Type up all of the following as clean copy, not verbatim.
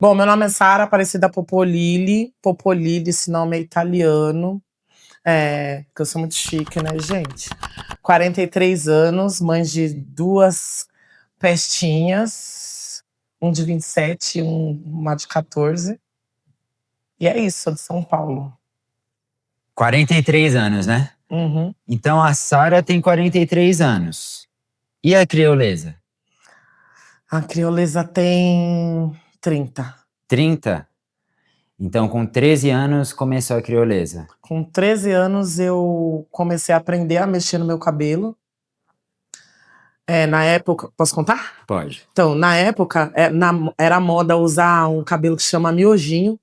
Bom, meu nome é Sara Aparecida Popolili. Popolili, esse nome é italiano. Porque eu sou muito chique, né, gente? 43 anos, mãe de duas pestinhas, um de 27 e uma de 14. E é isso, sou de São Paulo. 43 anos, né? Uhum. Então a Sara tem 43 anos. E a criolesa? A criolesa tem 30. 30? Então com 13 anos começou a criolesa. Com 13 anos eu comecei a aprender a mexer no meu cabelo. Na época, posso contar? Pode. Então, na época, era moda usar um cabelo que chama miojinho,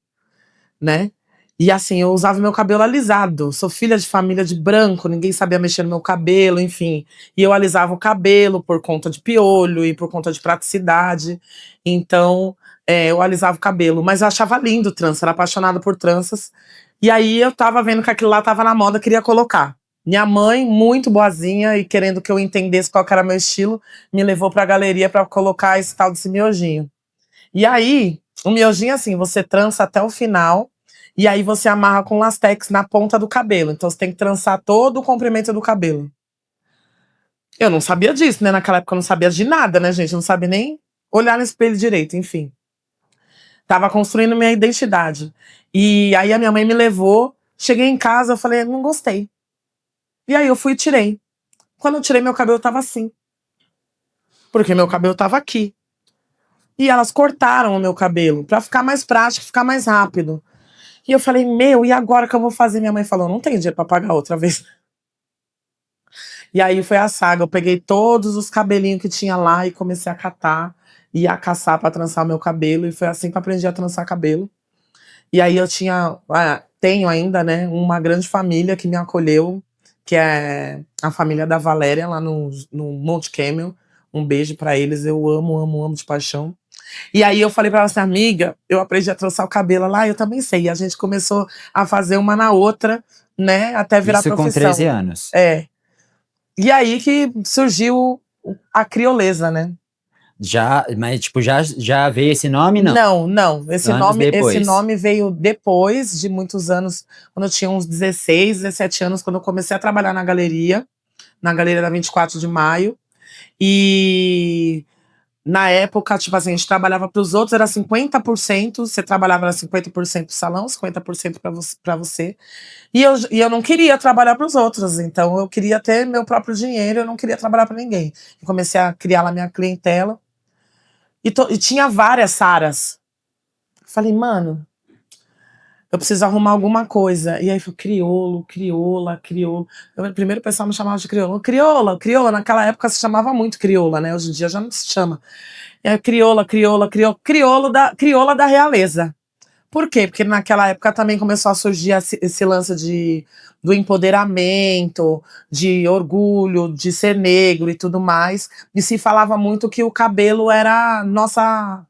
né? E assim, eu usava meu cabelo alisado. Sou filha de família de branco, ninguém sabia mexer no meu cabelo, enfim. E eu alisava o cabelo por conta de piolho e por conta de praticidade. Então, eu alisava o cabelo. Mas eu achava lindo trança, era apaixonada por tranças. E aí eu tava vendo que aquilo lá tava na moda, queria colocar. Minha mãe, muito boazinha e querendo que eu entendesse qual que era meu estilo, me levou pra galeria pra colocar esse tal desse miojinho. E aí, o miojinho, assim, você trança até o final, e aí você amarra com lastex na ponta do cabelo. Então você tem que trançar todo o comprimento do cabelo. Eu não sabia disso, né? Naquela época eu não sabia de nada, né, gente? Eu não sabia nem olhar no espelho direito, enfim. Tava construindo minha identidade. E aí a minha mãe me levou, cheguei em casa, eu falei, não gostei. E aí eu fui e tirei. Quando eu tirei, meu cabelo tava assim. Porque meu cabelo tava aqui. E elas cortaram o meu cabelo pra ficar mais prático, ficar mais rápido. E eu falei, e agora que eu vou fazer? Minha mãe falou, não tem dinheiro pra pagar outra vez. E aí foi a saga, eu peguei todos os cabelinhos que tinha lá e comecei a catar e a caçar pra trançar meu cabelo. E foi assim que eu aprendi a trançar cabelo. E aí eu tenho ainda, né, uma grande família que me acolheu, que é a família da Valéria, lá no Monte Camel. Um beijo pra eles, eu amo, amo, amo de paixão. E aí eu falei pra ela assim, amiga, eu aprendi a trançar o cabelo lá, eu também sei. E a gente começou a fazer uma na outra, né, até virar Isso com 13 profissão. anos. E aí que surgiu a criolesa, né? Mas tipo, já veio esse nome, não? Não. Anos Esse depois. nome veio depois de muitos anos, quando eu tinha uns 16, 17 anos, quando eu comecei a trabalhar na Galeria da 24 de Maio. E na época, tipo assim, a gente trabalhava para os outros, era 50%, você trabalhava era 50% pro salão, 50% para você. E eu não queria trabalhar para os outros, então eu queria ter meu próprio dinheiro, eu não queria trabalhar para ninguém. Eu comecei a criar lá minha clientela. E tinha várias Saras. Falei, mano, eu preciso arrumar alguma coisa. E aí foi criolo, crioula, criolo. Primeiro o pessoal me chamava de crioula. Crioula, naquela época se chamava muito crioula, né? Hoje em dia já não se chama. E aí, crioula da realeza. Por quê? Porque naquela época também começou a surgir esse lance do empoderamento, de orgulho, de ser negro e tudo mais. E se falava muito que o cabelo era nossa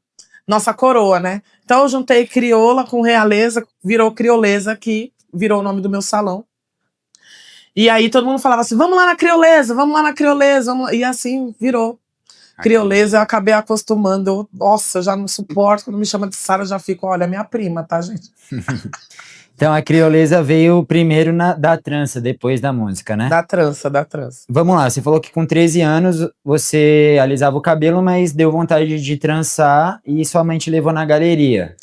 coroa, né? Então eu juntei crioula com realeza, virou crioleza, que virou o nome do meu salão. E aí todo mundo falava assim, vamos lá na crioleza, vamos lá na crioleza. E assim virou. Crioleza, eu acabei acostumando. Nossa, eu já não suporto. Quando me chama de Sara, eu já fico, olha, minha prima, tá, gente? Então a criolesa veio primeiro da trança, depois da música, né? Da trança, da trança. Vamos lá, você falou que com 13 anos você alisava o cabelo, mas deu vontade de trançar e sua mãe te levou na galeria.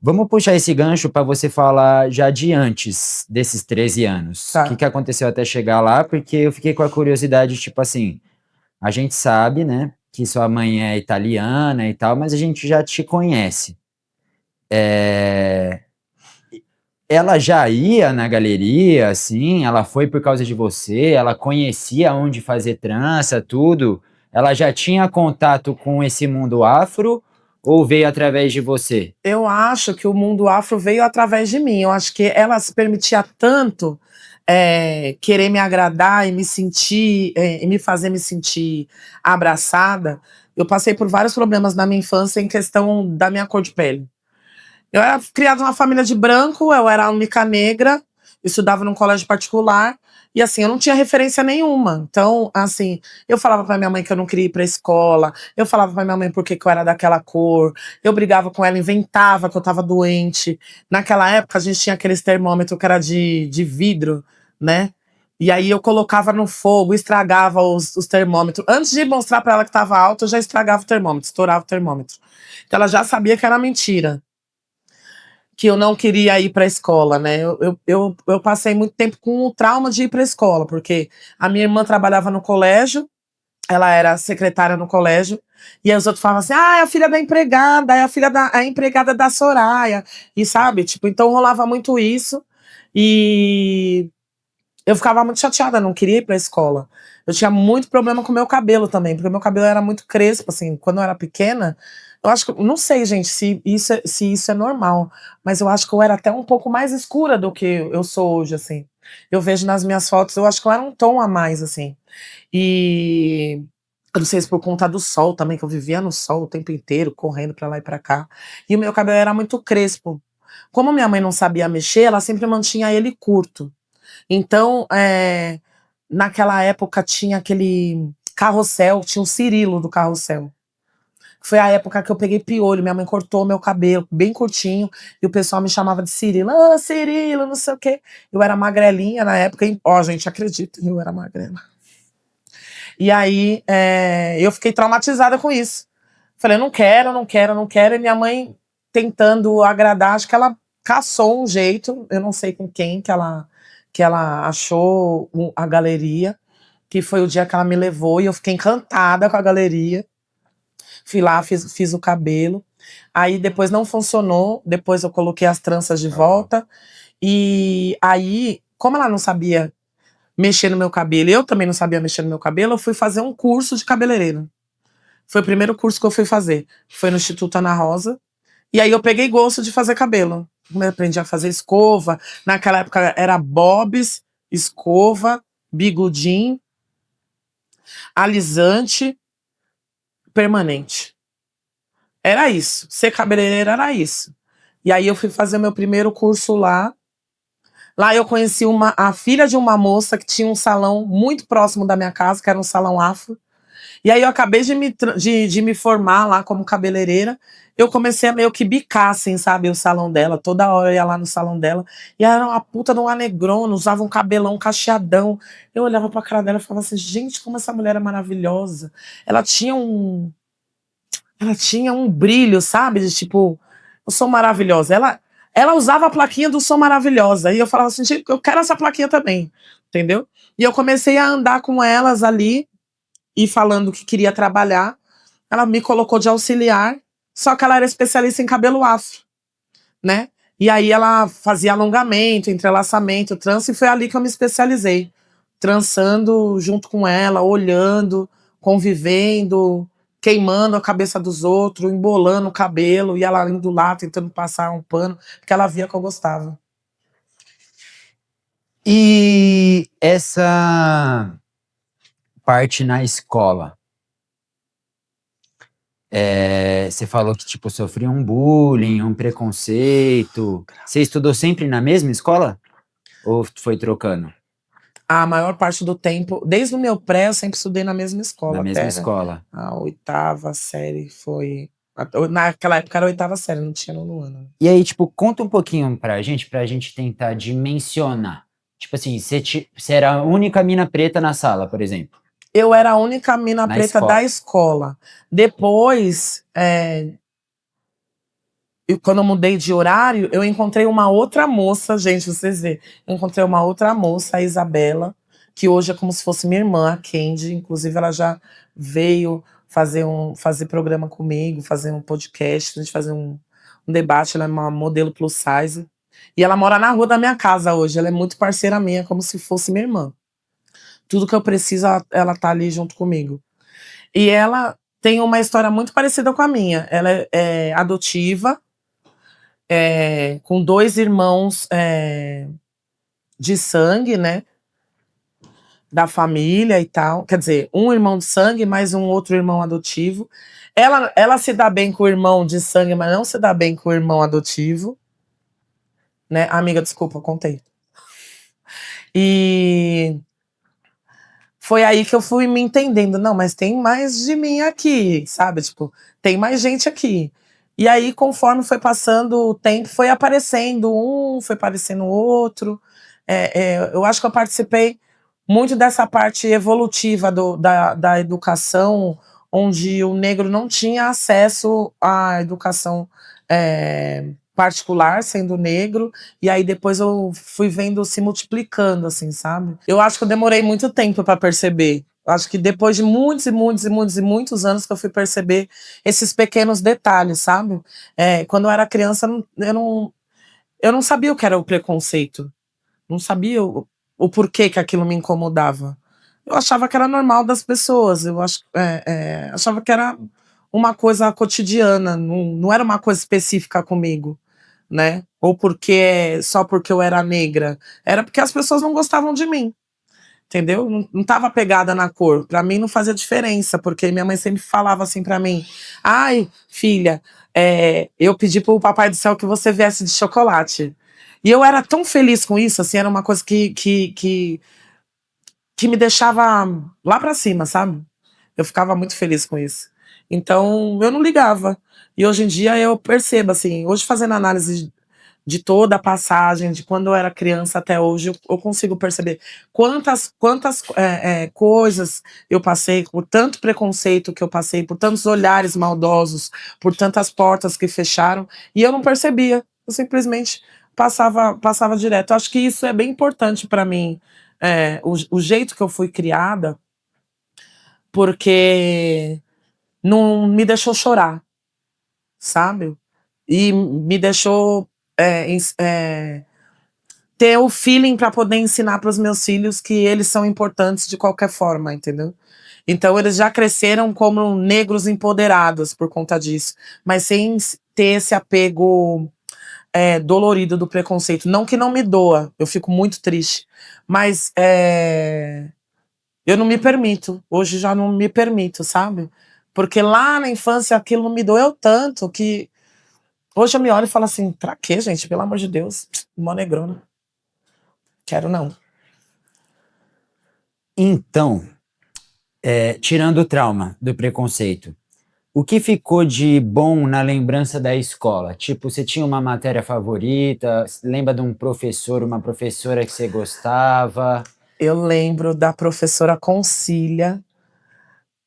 Vamos puxar esse gancho para você falar já de antes desses 13 anos. Tá. O que aconteceu até chegar lá? Porque eu fiquei com a curiosidade, tipo assim, a gente sabe, né, que sua mãe é italiana e tal, mas a gente já te conhece. Ela já ia na galeria, assim? Ela foi por causa de você? Ela conhecia onde fazer trança, tudo? Ela já tinha contato com esse mundo afro ou veio através de você? Eu acho que o mundo afro veio através de mim. Eu acho que ela se permitia tanto querer me agradar e e me fazer me sentir abraçada. Eu passei por vários problemas na minha infância em questão da minha cor de pele. Eu era criada numa família de branco, eu era a única negra, estudava num colégio particular, E assim, eu não tinha referência nenhuma. Então, assim, eu falava pra minha mãe que eu não queria ir pra escola, eu falava pra minha mãe por que eu era daquela cor, eu brigava com ela, inventava que eu tava doente. Naquela época, a gente tinha aqueles termômetros que era de vidro, né? E aí eu colocava no fogo, estragava os termômetros. Antes de mostrar pra ela que tava alto, eu já estragava o termômetro, estourava o termômetro. Então ela já sabia que era mentira, que eu não queria ir para a escola, né? Eu passei muito tempo com o trauma de ir para a escola, porque a minha irmã trabalhava no colégio, ela era secretária no colégio, e aí os outros falavam assim: ah, é a filha da empregada, é a filha da a empregada da Soraya, e sabe? Tipo, então rolava muito isso, e eu ficava muito chateada, não queria ir pra escola. Eu tinha muito problema com o meu cabelo também, porque o meu cabelo era muito crespo, assim, quando eu era pequena. Eu acho que, não sei, gente, se isso é normal, mas eu acho que eu era até um pouco mais escura do que eu sou hoje, assim. Eu vejo nas minhas fotos, eu acho que eu era um tom a mais, assim. E eu não sei se por conta do sol também, que eu vivia no sol o tempo inteiro, correndo pra lá e pra cá. E o meu cabelo era muito crespo. Como minha mãe não sabia mexer, ela sempre mantinha ele curto. Então, naquela época tinha aquele carrossel, tinha o Cirilo do carrossel. Foi a época que eu peguei piolho, minha mãe cortou meu cabelo bem curtinho e o pessoal me chamava de Cirilo. Ah, Cirilo, não sei o quê. Eu era magrelinha na época, hein? Ó, gente, acredita, eu era magrela. E aí, eu fiquei traumatizada com isso. Falei, não quero, não quero, não quero. E minha mãe tentando agradar, acho que ela caçou um jeito, eu não sei com quem que ela achou a galeria, que foi o dia que ela me levou e eu fiquei encantada com a galeria. Fui lá, fiz o cabelo. Aí depois não funcionou, depois eu coloquei as tranças de volta. E aí, como ela não sabia mexer no meu cabelo, e eu também não sabia mexer no meu cabelo, eu fui fazer um curso de cabeleireiro. Foi o primeiro curso que eu fui fazer. Foi no Instituto Ana Rosa. E aí eu peguei gosto de fazer cabelo. Eu aprendi a fazer escova. Naquela época era bobs, escova, bigodinho, alisante, permanente. Era isso. Ser cabeleireira era isso. E aí eu fui fazer meu primeiro curso lá. Lá eu conheci a filha de uma moça que tinha um salão muito próximo da minha casa, que era um salão afro. E aí eu acabei de me formar lá como cabeleireira. Eu comecei a meio que bicar, assim, sabe, o salão dela. Toda hora eu ia lá no salão dela. E ela era uma puta de uma negrona, usava um cabelão cacheadão. Eu olhava pra cara dela e falava assim, gente, como essa mulher é maravilhosa. Ela tinha um, ela tinha um brilho, sabe, de tipo, eu sou maravilhosa. Ela usava a plaquinha do sou maravilhosa. E eu falava assim, gente, eu quero essa plaquinha também, entendeu? E eu comecei a andar com elas ali, e falando que queria trabalhar. Ela me colocou de auxiliar, só que ela era especialista em cabelo afro, né? E aí ela fazia alongamento, entrelaçamento, trança, e foi ali que eu me especializei. Trançando junto com ela, olhando, convivendo, queimando a cabeça dos outros, embolando o cabelo, e ela indo lá tentando passar um pano, porque ela via que eu gostava. E essa parte na escola, você falou que, tipo, sofria um bullying, um preconceito. Você estudou sempre na mesma escola? Ou foi trocando? A maior parte do tempo, desde o meu pré, eu sempre estudei na mesma Na escola, mesma até escola. a oitava série foi. Naquela época era a oitava série, não tinha nono ano. E aí, tipo, conta um pouquinho pra gente tentar dimensionar. Tipo assim, você era a única mina preta na sala, por exemplo, Eu era a única mina na preta da escola. escola. Depois, quando eu mudei de horário, eu encontrei uma outra moça, gente, vocês verem. Eu encontrei uma outra moça, a Isabela, que hoje é como se fosse minha irmã, a Candy. Inclusive, ela já veio fazer programa comigo, fazer um podcast, a gente fazer um debate. Ela é uma modelo plus size. E ela mora na rua da minha casa hoje. Ela é muito parceira minha, como se fosse minha irmã. Tudo que eu preciso, ela tá ali junto comigo. E ela tem uma história muito parecida com a minha. Ela é adotiva, com dois irmãos de sangue, né? Da família e tal. Quer dizer, um irmão de sangue, mais um outro irmão adotivo. Ela se dá bem com o irmão de sangue, mas não se dá bem com o irmão adotivo. Né? Amiga, desculpa, eu contei. E foi aí que eu fui me entendendo. Não, mas tem mais de mim aqui, sabe? Tipo, tem mais gente aqui. E aí, conforme foi passando o tempo, foi aparecendo um, foi aparecendo outro. Eu acho que eu participei muito dessa parte evolutiva da educação, onde o negro não tinha acesso à educação particular, sendo negro, e aí depois eu fui vendo se multiplicando, assim, sabe? Eu acho que eu demorei muito tempo para perceber. Eu acho que depois de muitos e muitos e muitos e muitos anos que eu fui perceber esses pequenos detalhes, sabe? Quando eu era criança, eu não sabia o que era o preconceito. Não sabia o porquê que aquilo me incomodava. Eu achava que era normal das pessoas. Achava que era uma coisa cotidiana, não era uma coisa específica comigo, né? Ou só porque eu era negra. Era porque as pessoas não gostavam de mim, entendeu? Não tava pegada na cor. Pra mim não fazia diferença, porque minha mãe sempre falava assim pra mim: ai, filha, eu pedi pro Papai do Céu que você viesse de chocolate. E eu era tão feliz com isso, assim, era uma coisa que me deixava lá pra cima, sabe? Eu ficava muito feliz com isso. Então, eu não ligava. E hoje em dia eu percebo, assim, hoje fazendo análise de toda a passagem, de quando eu era criança até hoje, eu consigo perceber quantas coisas eu passei, por tanto preconceito que eu passei, por tantos olhares maldosos, por tantas portas que fecharam, e eu não percebia. Eu simplesmente passava direto. Eu acho que isso é bem importante para mim, o jeito que eu fui criada, porque não me deixou chorar, sabe? E me deixou ter o feeling para poder ensinar para os meus filhos que eles são importantes de qualquer forma, entendeu? Então eles já cresceram como negros empoderados por conta disso, mas sem ter esse apego dolorido do preconceito. Não que não me doa, eu fico muito triste, mas eu não me permito. Hoje já não me permito, sabe? Porque lá na infância aquilo me doeu tanto que hoje eu me olho e falo assim: pra quê, gente? Pelo amor de Deus, mó negrona. Quero não. Então, tirando o trauma do preconceito, o que ficou de bom na lembrança da escola? Tipo, você tinha uma matéria favorita? Lembra de um professor, uma professora que você gostava? Eu lembro da professora Concília.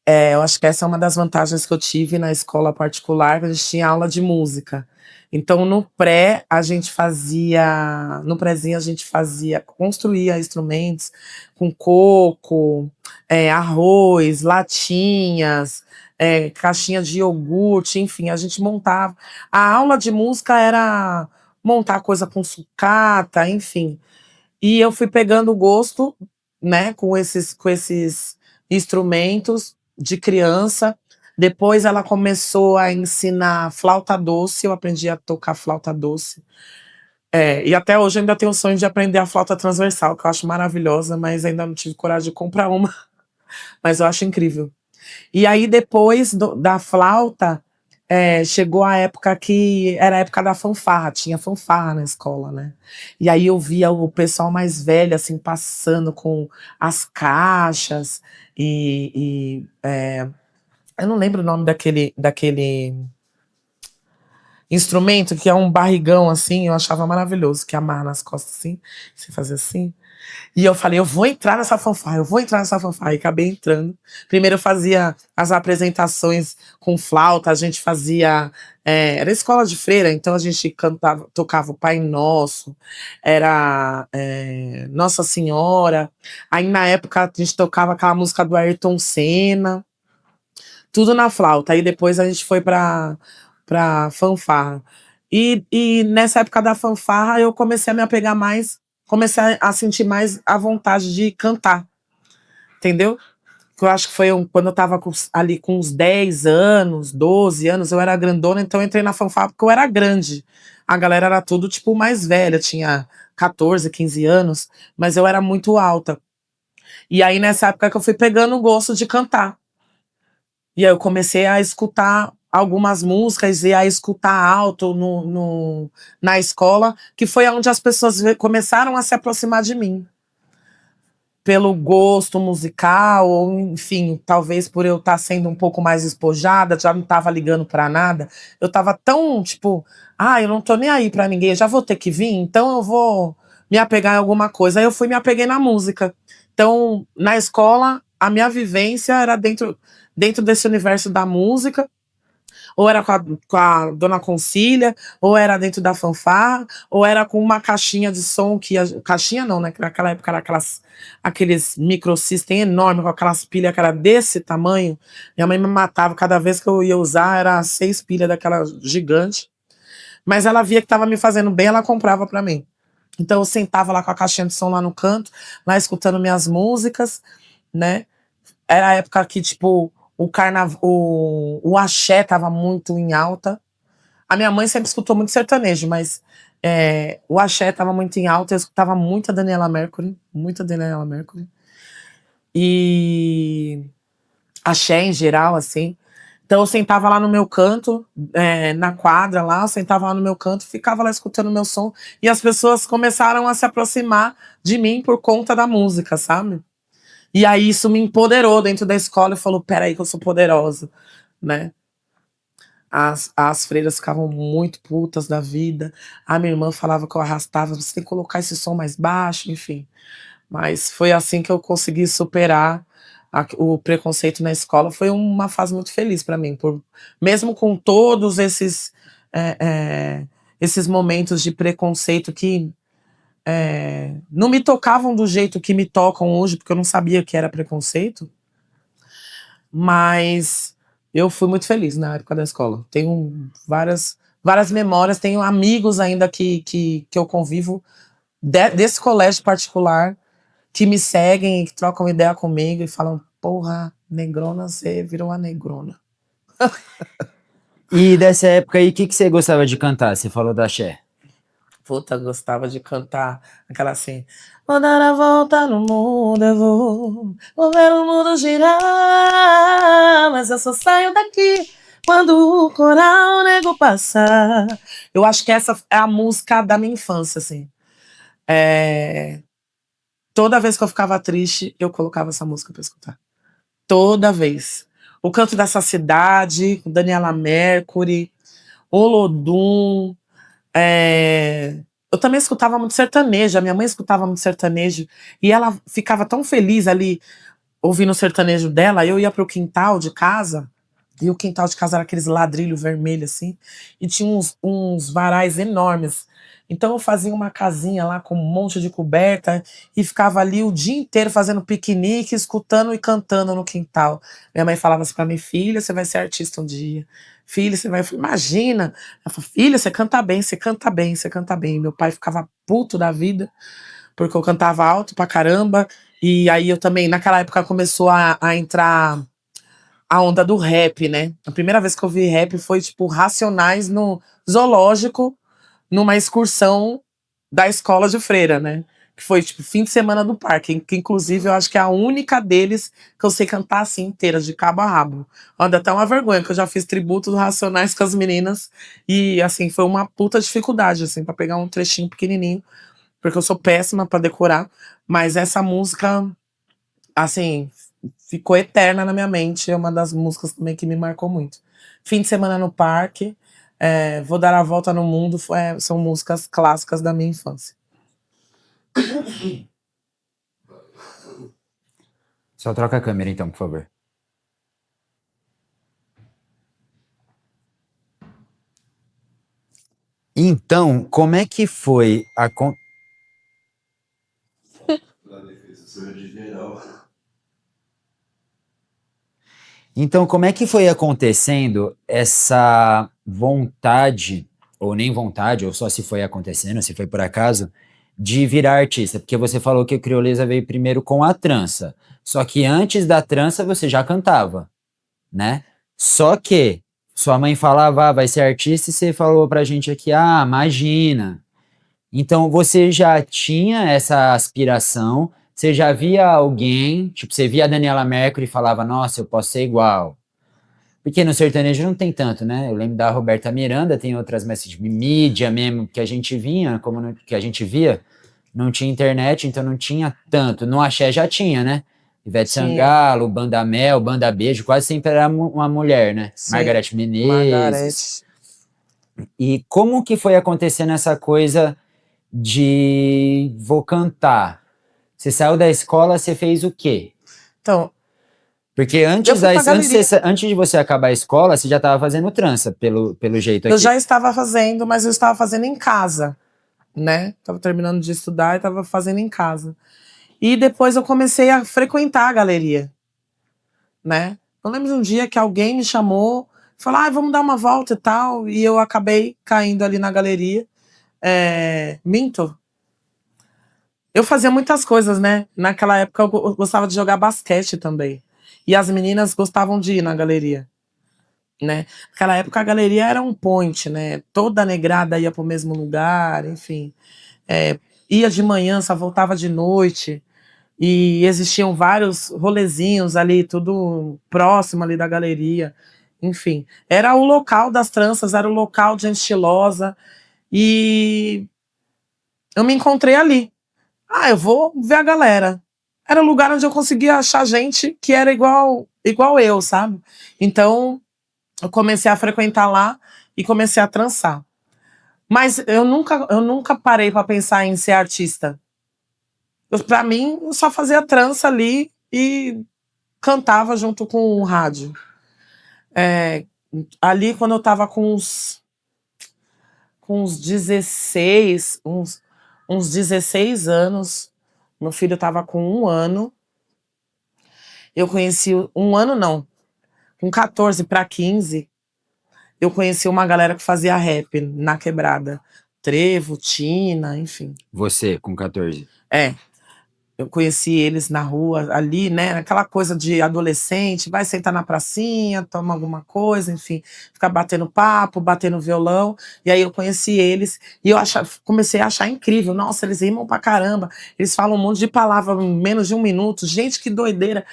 Eu acho que essa é uma das vantagens que eu tive na escola particular, que a gente tinha aula de música. Então, no pré, a gente fazia. No prézinho, a gente fazia, construía instrumentos com coco, arroz, latinhas, caixinha de iogurte, enfim, a gente montava. A aula de música era montar coisa com sucata, enfim. E eu fui pegando gosto, né, com esses instrumentos de criança. Depois ela começou a ensinar flauta doce, eu aprendi a tocar flauta doce. E até hoje eu ainda tenho o sonho de aprender a flauta transversal, que eu acho maravilhosa, mas ainda não tive coragem de comprar uma, mas eu acho incrível. E aí, depois da flauta, chegou a época que era a época da fanfarra, tinha fanfarra na escola, né? E aí eu via o pessoal mais velho, assim, passando com as caixas eu não lembro o nome daquele instrumento, que é um barrigão, assim, eu achava maravilhoso, que amarra nas costas, assim, você fazia assim. E eu falei, eu vou entrar nessa fanfarra, eu vou entrar nessa fanfarra. E acabei entrando. Primeiro eu fazia as apresentações com flauta, a gente fazia. Era escola de freira, então a gente cantava, tocava o Pai Nosso, era Nossa Senhora. Aí na época a gente tocava aquela música do Ayrton Senna, tudo na flauta. Aí depois a gente foi pra fanfarra. E nessa época da fanfarra eu comecei a me apegar mais, comecei a sentir mais a vontade de cantar, entendeu? Que eu acho que foi quando eu tava ali com uns 10 anos, 12 anos, eu era grandona, então eu entrei na fanfarra porque eu era grande. A galera era tudo, tipo, mais velha, tinha 14, 15 anos, mas eu era muito alta. E aí, nessa época que eu fui pegando o gosto de cantar. E aí eu comecei a escutar algumas músicas e a escutar alto na escola, que foi onde as pessoas começaram a se aproximar de mim. pelo gosto musical, ou enfim, talvez por eu estar sendo um pouco mais despojada, já não estava ligando para nada. Eu estava tão, tipo, eu não tô nem aí para ninguém, eu já vou ter que vir, então eu vou me apegar em alguma coisa. Aí eu fui me apeguei na música. Então, na escola, a minha vivência era dentro desse universo da música, ou era com a Dona Concília, ou era dentro da fanfarra, ou era com uma caixinha de som caixinha não, né? Que naquela época era aqueles microsystem enormes, com aquelas pilhas que era desse tamanho. Minha mãe me matava, cada vez que eu ia usar, era 6 pilhas daquela gigante. Mas ela via que estava me fazendo bem, ela comprava para mim. Então eu sentava lá com a caixinha de som lá no canto, lá escutando minhas músicas, né? Era a época que, tipo, o axé tava muito em alta. A minha mãe sempre escutou muito sertanejo, mas o axé tava muito em alta. Eu escutava muita Daniela Mercury, e axé em geral, assim. Então eu sentava lá no meu canto, na quadra lá, eu sentava lá no meu canto, ficava lá escutando meu som, e as pessoas começaram a se aproximar de mim por conta da música, sabe? E aí isso me empoderou dentro da escola e falou, peraí que eu sou poderosa, né? As freiras ficavam muito putas da vida. A minha irmã falava que eu arrastava, você tem que colocar esse som mais baixo, enfim. Mas foi assim que eu consegui superar o preconceito na escola. Foi uma fase muito feliz para mim, mesmo com todos esses momentos de preconceito que não me tocavam do jeito que me tocam hoje, porque eu não sabia que era preconceito, mas eu fui muito feliz na época da escola. Tenho várias memórias, tenho amigos ainda que eu convivo desse colégio particular, que me seguem e que trocam ideia comigo e falam, porra, negrona, você virou uma negrona. E dessa época aí, o que você gostava de cantar? Você falou da axé. Puta, gostava de cantar aquela assim. Vou dar a volta no mundo, eu vou ver o mundo girar, mas eu só saio daqui quando o coral nego passar. Eu acho que essa é a música da minha infância, assim. Toda vez que eu ficava triste, eu colocava essa música pra escutar. Toda vez. O Canto dessa Cidade, Daniela Mercury, Olodum. Eu também escutava muito sertanejo, a minha mãe escutava muito sertanejo, e ela ficava tão feliz ali ouvindo o sertanejo dela. Eu ia pro quintal de casa, e o quintal de casa era aqueles ladrilhos vermelhos assim, e tinha uns varais enormes. Então eu fazia uma casinha lá com um monte de coberta e ficava ali o dia inteiro fazendo piquenique, escutando e cantando no quintal. Minha mãe falava assim pra mim, filha, você vai ser artista um dia. Filha, você vai... Imagina! Ela falou, filha, você canta bem, você canta bem, você canta bem. Meu pai ficava puto da vida, porque eu cantava alto pra caramba. E aí eu também, naquela época, começou a entrar a onda do rap, né? A primeira vez que eu vi rap foi, tipo, Racionais no zoológico, numa excursão da escola de freira, né? Que foi, tipo, fim de semana do parque, que inclusive eu acho que é a única deles que eu sei cantar assim, inteira, de cabo a rabo. Anda até uma vergonha, que eu já fiz tributo do Racionais com as meninas, e, assim, foi uma puta dificuldade, assim, pra pegar um trechinho pequenininho, porque eu sou péssima pra decorar, mas essa música, assim, ficou eterna na minha mente, é uma das músicas também que me marcou muito. Fim de semana no parque, Vou Dar a Volta no Mundo, são músicas clássicas da minha infância. Só troca a câmera então, por favor. Então, como é que foi a... Então, como é que foi acontecendo essa vontade, ou nem vontade, ou só se foi acontecendo, se foi por acaso, de virar artista? Porque você falou que a Criolesa veio primeiro com a trança. Só que antes da trança você já cantava, né? Só que sua mãe falava, vai ser artista, e você falou pra gente aqui, imagina. Então você já tinha essa aspiração, você já via alguém, tipo, você via a Daniela Mercury e falava, nossa, eu posso ser igual. Porque no sertanejo não tem tanto, né? Eu lembro da Roberta Miranda, tem outras, mas de mídia mesmo, que a gente vinha, que a gente via, não tinha internet, então não tinha tanto. No axé já tinha, né? Ivete Tinha. Sangalo, Banda Mel, Banda Beijo, quase sempre era uma mulher, né? Sim. Margareth Menezes. Margareth. E como que foi acontecendo essa coisa de vou cantar? Você saiu da escola, você fez o quê? Então, Porque eu antes, fui pra galeria. antes de você acabar a escola, você já estava fazendo trança, pelo jeito aqui. Eu já estava fazendo, mas eu estava fazendo em casa, né? Tava terminando de estudar e tava fazendo em casa. E depois eu comecei a frequentar a galeria, né? Eu lembro de um dia que alguém me chamou, falou, vamos dar uma volta e tal, e eu acabei caindo ali na galeria. Minto. Eu fazia muitas coisas, né? Naquela época eu gostava de jogar basquete também. E as meninas gostavam de ir na galeria, né? Naquela época a galeria era um point, né? Toda negrada ia pro mesmo lugar, enfim. Ia de manhã, só voltava de noite. E existiam vários rolezinhos ali, tudo próximo ali da galeria. Enfim, era o local das tranças, era o local de gente estilosa. E eu me encontrei ali. Eu vou ver a galera. Era o lugar onde eu conseguia achar gente que era igual eu, sabe? Então, eu comecei a frequentar lá e comecei a trançar. Mas eu nunca parei para pensar em ser artista. Pra mim, eu só fazia trança ali e cantava junto com o rádio. Ali, quando eu tava com uns 16, uns 16 anos, meu filho tava com 1 ano. Eu conheci, 1 ano não, com 14 para 15, eu conheci uma galera que fazia rap na quebrada. Trevo, Tina, enfim. Você, com 14. Eu conheci eles na rua, ali, né? Aquela coisa de adolescente, vai sentar na pracinha, toma alguma coisa, enfim, ficar batendo papo, batendo violão. E aí eu conheci eles e comecei a achar incrível. Nossa, eles rimam pra caramba. Eles falam um monte de palavra em menos de 1 minuto. Gente, que doideira.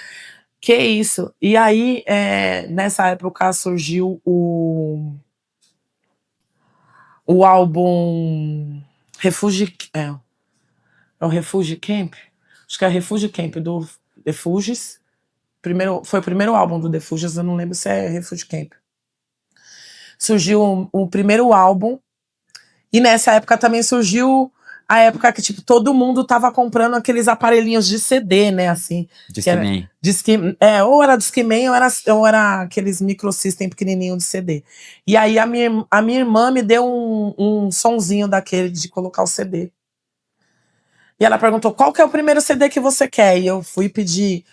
Que isso? E aí, nessa época, surgiu o álbum Refugee. É o Refugee Camp? Acho que é Refugee Camp do The Fugees. Foi o primeiro álbum do The Fugees, eu não lembro se é Refugee Camp. Surgiu o primeiro álbum, e nessa época também surgiu a época que, tipo, todo mundo tava comprando aqueles aparelhinhos de CD, né, assim. Discman. Ou era Discman ou era aqueles microsystem pequenininho de CD. E aí a minha irmã me deu um sonzinho daquele de colocar o CD. E ela perguntou, qual que é o primeiro CD que você quer? E eu pedi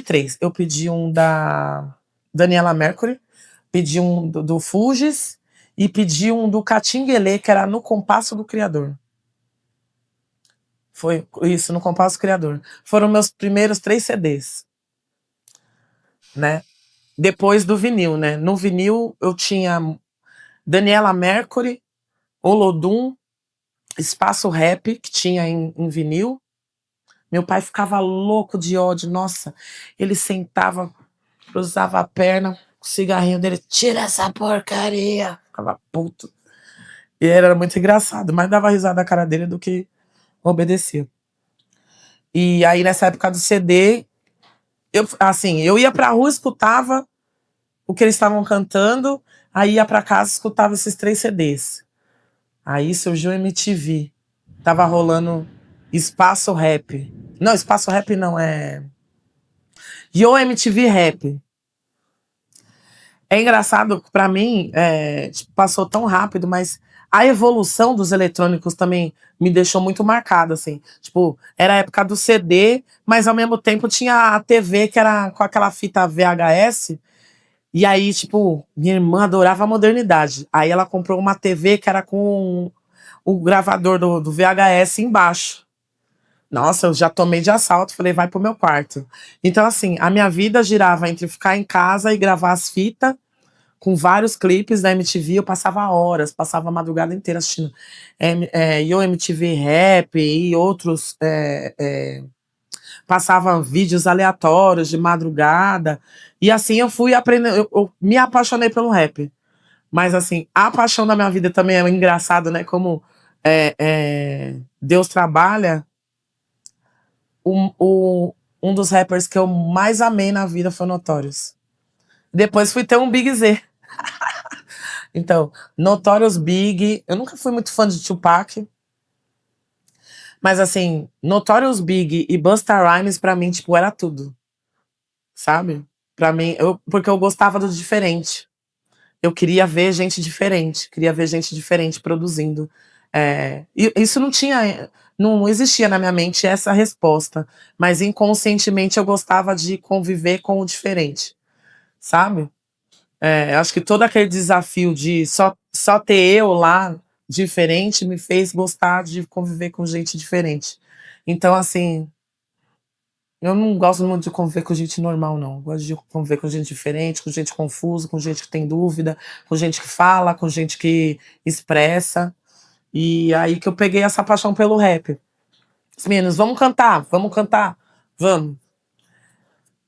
3. Eu pedi um da Daniela Mercury, pedi um do Fugees e pedi um do Catinguelê, que era No Compasso do Criador. Foi isso, No Compasso do Criador. Foram meus primeiros 3 CDs, né? Depois do vinil, né? No vinil eu tinha Daniela Mercury, Olodum, Espaço Rap, que tinha em vinil. Meu pai ficava louco de ódio, nossa. Ele sentava, cruzava a perna, o cigarrinho dele, tira essa porcaria. Ficava puto. E era muito engraçado, mas dava risada na cara dele do que obedecia. E aí, nessa época do CD, eu ia pra rua, escutava o que eles estavam cantando, aí ia pra casa, escutava esses 3 CDs. Aí surgiu o MTV. Tava rolando Espaço Rap. Não, Espaço Rap não, Yo MTV Rap. É engraçado, pra mim, passou tão rápido, mas a evolução dos eletrônicos também me deixou muito marcada, assim. Tipo, era a época do CD, mas ao mesmo tempo tinha a TV que era com aquela fita VHS. E aí, tipo, minha irmã adorava a modernidade. Aí ela comprou uma TV que era com o gravador do VHS embaixo. Nossa, eu já tomei de assalto, falei, vai pro meu quarto. Então, assim, a minha vida girava entre ficar em casa e gravar as fitas, com vários clipes da MTV, eu passava horas, passava a madrugada inteira assistindo Yo MTV Rap e outros, passava vídeos aleatórios de madrugada, e assim eu fui aprendendo, eu me apaixonei pelo rap. Mas assim, a paixão da minha vida também é engraçado, né, como Deus Trabalha, um dos rappers que eu mais amei na vida foi o Notorious. Depois fui ter um Big Z. Então, Notorious, Big. Eu nunca fui muito fã de Tupac. Mas assim, Notorious Big e Busta Rhymes pra mim, tipo, era tudo. Sabe? Pra mim, porque eu gostava do diferente. Eu queria ver gente diferente. Queria ver gente diferente produzindo. E isso não existia na minha mente essa resposta. Mas inconscientemente eu gostava de conviver com o diferente. Sabe? Acho que todo aquele desafio de só ter eu lá diferente me fez gostar de conviver com gente diferente. Então, assim, eu não gosto muito de conviver com gente normal, não. Eu gosto de conviver com gente diferente, com gente confusa, com gente que tem dúvida, com gente que fala, com gente que expressa. E aí que eu peguei essa paixão pelo rap. Os meninos, vamos cantar, vamos.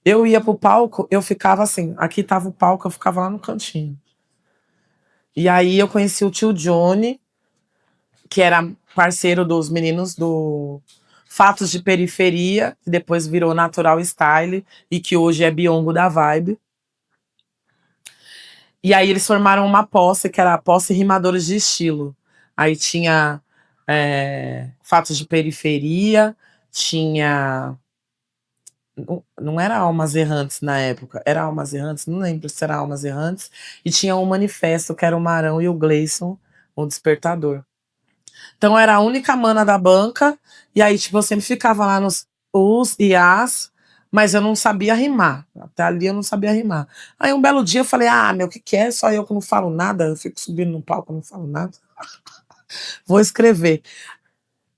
Eu ia pro palco, eu ficava assim, aqui tava o palco, eu ficava lá no cantinho. E aí eu conheci o tio Johnny, que era parceiro dos meninos do Fatos de Periferia, que depois virou Natural Style e que hoje é Biongo da Vibe. E aí eles formaram uma posse, que era a Posse Rimadores de Estilo. Aí tinha Fatos de Periferia, tinha... Não era Almas Errantes na época, era Almas Errantes, não lembro se era Almas Errantes, e tinha um manifesto, que era o Marão e o Gleison, o Despertador. Então era a única mana da banca, e aí, tipo, eu sempre ficava lá nos os e as, mas eu não sabia rimar. Até ali eu não sabia rimar. Aí um belo dia eu falei, meu, o que é? Só eu que não falo nada, eu fico subindo no palco, não falo nada. Vou escrever.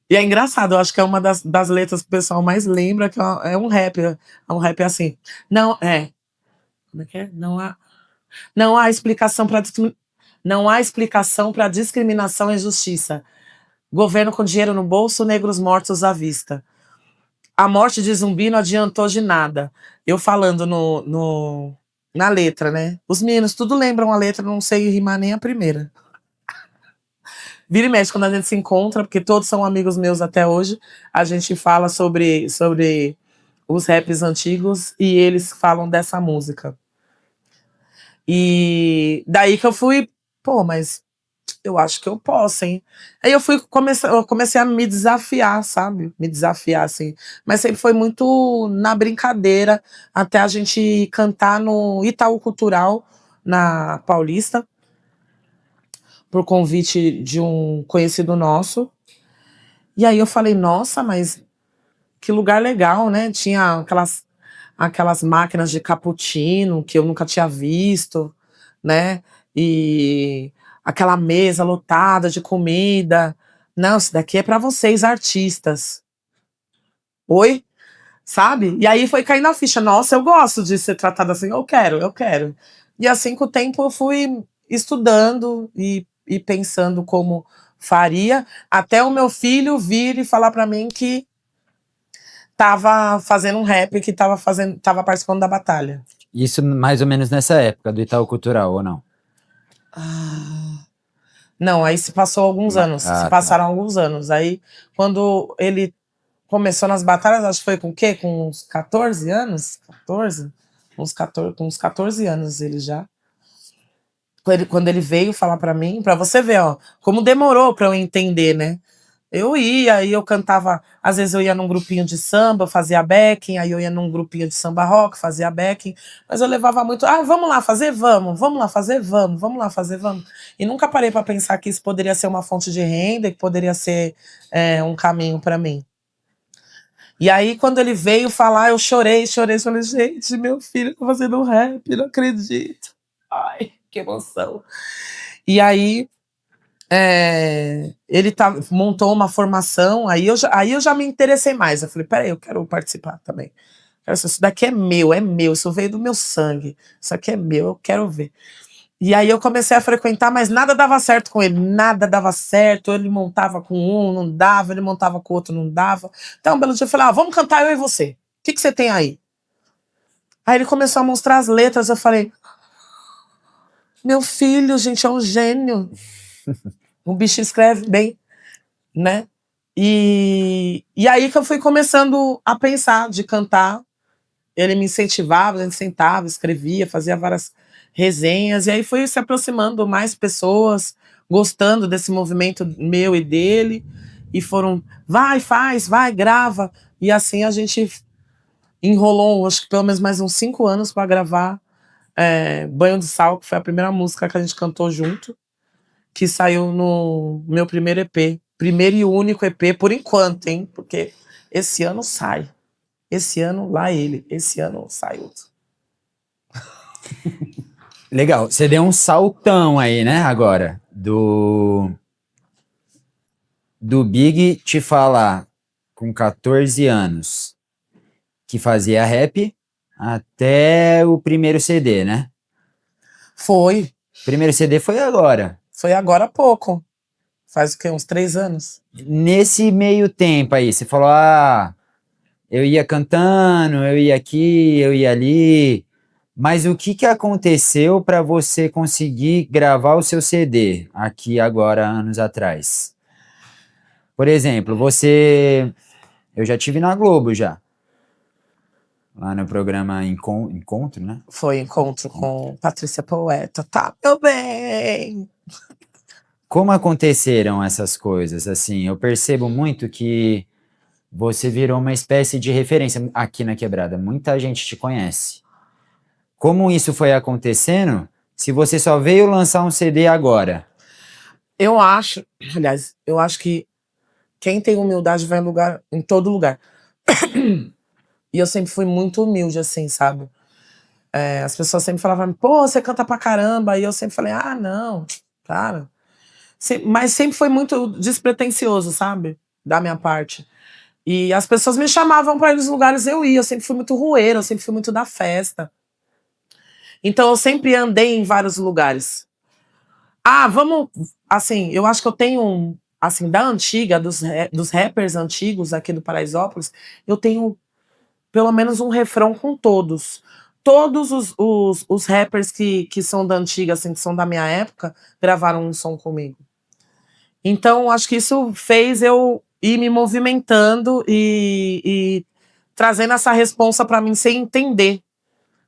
E é engraçado, eu acho que é uma das letras que o pessoal mais lembra, que é um rap. É um rap assim. Não, como é que é? Não há explicação para não há explicação para discriminação e justiça. Governo com dinheiro no bolso, negros mortos à vista. A morte de zumbi não adiantou de nada. Eu falando na letra, né? Os meninos tudo lembram a letra, não sei rimar nem a primeira. Vira e mexe, quando a gente se encontra, porque todos são amigos meus até hoje, a gente fala sobre os raps antigos e eles falam dessa música. E daí que eu fui, mas eu acho que eu posso, hein? Aí eu comecei a me desafiar, sabe? Me desafiar, assim. Mas sempre foi muito na brincadeira, até a gente cantar no Itaú Cultural, na Paulista, por convite de um conhecido nosso. E aí eu falei, nossa, mas que lugar legal, né? Tinha aquelas máquinas de cappuccino que eu nunca tinha visto, né? E aquela mesa lotada de comida. Não, isso daqui é para vocês, artistas. Oi? Sabe? E aí foi caindo a ficha. Nossa, eu gosto de ser tratada assim. Eu quero. E assim, com o tempo, eu fui estudando e pensando como faria, até o meu filho vir e falar para mim que tava fazendo um rap, que tava participando da batalha. Isso mais ou menos nessa época do Itaú Cultural, ou não? Não, aí se passou alguns anos. Se passaram alguns anos. Aí, quando ele começou nas batalhas, acho que foi com o quê? Com uns 14 anos? 14? Com uns 14 anos ele já. Quando ele veio falar pra mim, pra você ver, ó, como demorou pra eu entender, né? Eu ia, aí eu cantava, às vezes eu ia num grupinho de samba, fazia backing, aí eu ia num grupinho de samba rock, fazia backing, mas eu levava muito, vamos lá fazer, vamos lá fazer, vamos lá fazer, vamos. E nunca parei pra pensar que isso poderia ser uma fonte de renda, que poderia ser um caminho pra mim. E aí, quando ele veio falar, eu chorei, falei, gente, meu filho tá fazendo rap, não acredito. Ai, que emoção. E aí, ele montou uma formação, aí eu já me interessei mais. Eu falei, peraí, eu quero participar também. Isso daqui é meu, isso veio do meu sangue. Isso aqui é meu, eu quero ver. E aí eu comecei a frequentar, mas nada dava certo com ele, nada dava certo. Ele montava com um, não dava, ele montava com o outro, não dava. Então, um belo dia eu falei, vamos cantar eu e você. O que você tem aí? Aí ele começou a mostrar as letras, eu falei, meu filho, gente, é um gênio. O bicho escreve bem. né? E aí que eu fui começando a pensar de cantar. Ele me incentivava, a gente sentava, escrevia, fazia várias resenhas, e aí foi se aproximando mais pessoas, gostando desse movimento meu e dele, e foram, vai, faz, vai, grava. E assim a gente enrolou, acho que pelo menos mais uns 5 anos para gravar Banho de Sal, que foi a primeira música que a gente cantou junto, que saiu no meu primeiro EP. Primeiro e único EP, por enquanto, hein? Porque esse ano sai. Esse ano, lá ele. Esse ano sai outro. Legal, você deu um saltão aí, né, agora, do Big te falar com 14 anos que fazia rap até o primeiro CD, né? Foi. Primeiro CD foi agora. Foi agora há pouco. Faz o quê? Uns 3 anos? Nesse meio tempo aí, você falou, eu ia cantando, eu ia aqui, eu ia ali, mas o que que aconteceu para você conseguir gravar o seu CD aqui agora, anos atrás? Por exemplo, eu já tive na Globo já, lá no programa Encontro, né? Foi encontro com Patrícia Poeta. Tá, meu bem! Como aconteceram essas coisas? Assim, eu percebo muito que você virou uma espécie de referência aqui na Quebrada. Muita gente te conhece. Como isso foi acontecendo? Se você só veio lançar um CD agora. Eu acho, aliás, eu acho que quem tem humildade vai em todo lugar. E eu sempre fui muito humilde, assim, sabe? As pessoas sempre falavam, pô, você canta pra caramba. E eu sempre falei, não, cara. Mas sempre foi muito despretensioso, sabe? Da minha parte. E as pessoas me chamavam para ir nos lugares, eu ia. Eu sempre fui muito rueira, eu sempre fui muito da festa. Então eu sempre andei em vários lugares. Vamos. Assim, eu acho que eu tenho. Assim, da antiga, dos rappers antigos aqui do Paraisópolis, eu tenho pelo menos um refrão com todos. Todos os rappers que são da antiga, assim, que são da minha época, gravaram um som comigo. Então, acho que isso fez eu ir me movimentando e trazendo essa responsa para mim sem entender,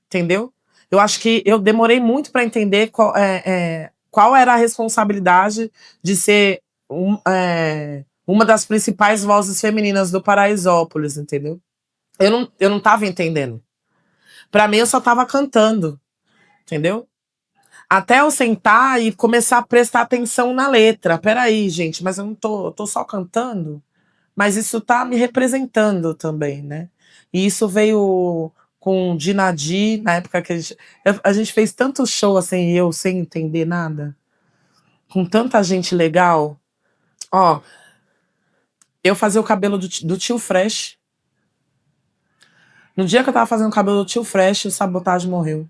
entendeu? Eu acho que eu demorei muito para entender qual era a responsabilidade de ser uma das principais vozes femininas do Paraisópolis, entendeu? Eu não tava entendendo. Para mim, eu só tava cantando, entendeu? Até eu sentar e começar a prestar atenção na letra. Peraí, gente, mas eu tô só cantando? Mas isso tá me representando também, né? E isso veio com Dinadi, na época que a gente fez tanto show assim, eu sem entender nada, com tanta gente legal. Ó, eu fazia o cabelo do Tio Fresh. No dia que eu tava fazendo o cabelo do Tio Fresh, o Sabotagem morreu.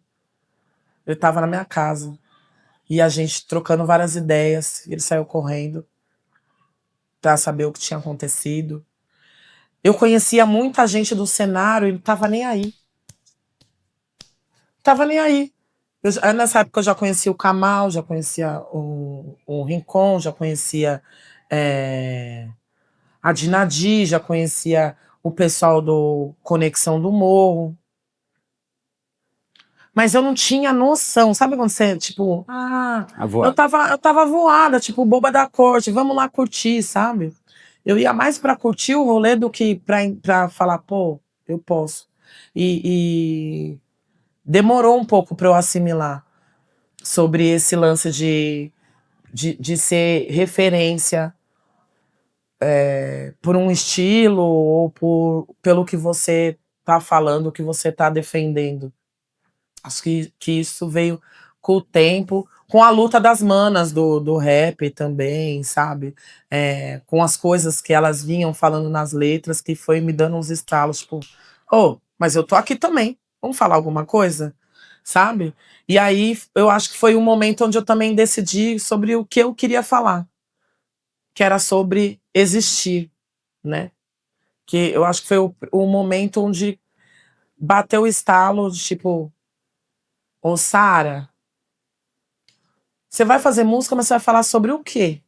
Ele tava na minha casa. E a gente trocando várias ideias. Ele saiu correndo pra saber o que tinha acontecido. Eu conhecia muita gente do cenário e não tava nem aí. Tava nem aí. Nessa época eu já conhecia o Kamal, já conhecia o Rincon, já conhecia a Dinadi, já conhecia o pessoal do Conexão do Morro. Mas eu não tinha noção. Sabe quando você, tipo, eu tava voada, tipo, boba da corte, vamos lá curtir, sabe? Eu ia mais pra curtir o rolê do que pra falar, pô, eu posso. E demorou um pouco pra eu assimilar sobre esse lance de ser referência por um estilo ou pelo que você tá falando, o que você tá defendendo. Acho que isso veio com o tempo, com a luta das manas do rap também, sabe? Com as coisas que elas vinham falando nas letras, que foi me dando uns estalos, tipo, mas eu tô aqui também, vamos falar alguma coisa? Sabe? E aí eu acho que foi um momento onde eu também decidi sobre o que eu queria falar, que era sobre existir, né? Que eu acho que foi o momento onde bateu o estalo de tipo, ô Sara, você vai fazer música, mas você vai falar sobre o quê?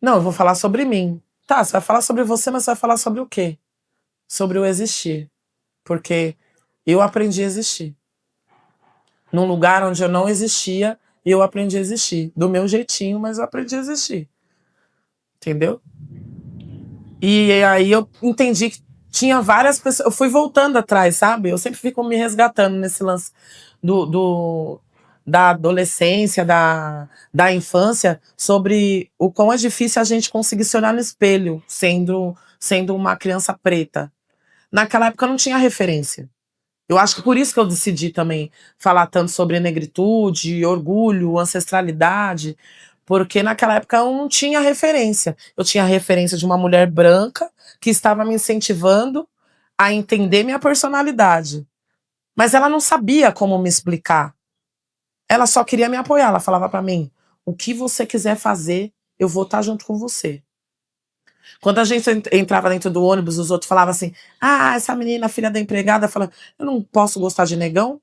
Não, eu vou falar sobre mim. Tá, você vai falar sobre você, mas você vai falar sobre o quê? Sobre o existir. Porque eu aprendi a existir. Num lugar onde eu não existia, eu aprendi a existir. Do meu jeitinho, mas eu aprendi a existir. Entendeu? E aí eu entendi que tinha várias pessoas. Eu fui voltando atrás, sabe? Eu sempre fico me resgatando nesse lance da adolescência, da infância, sobre o quão é difícil a gente conseguir se olhar no espelho, sendo uma criança preta. Naquela época eu não tinha referência. Eu acho que por isso que eu decidi também falar tanto sobre negritude, orgulho, ancestralidade, porque naquela época eu não tinha referência. Eu tinha a referência de uma mulher branca que estava me incentivando a entender minha personalidade. Mas ela não sabia como me explicar. Ela só queria me apoiar. Ela falava pra mim: o que você quiser fazer, eu vou estar junto com você. Quando a gente entrava dentro do ônibus, os outros falavam assim: ah, essa menina, filha da empregada, fala, eu não posso gostar de negão.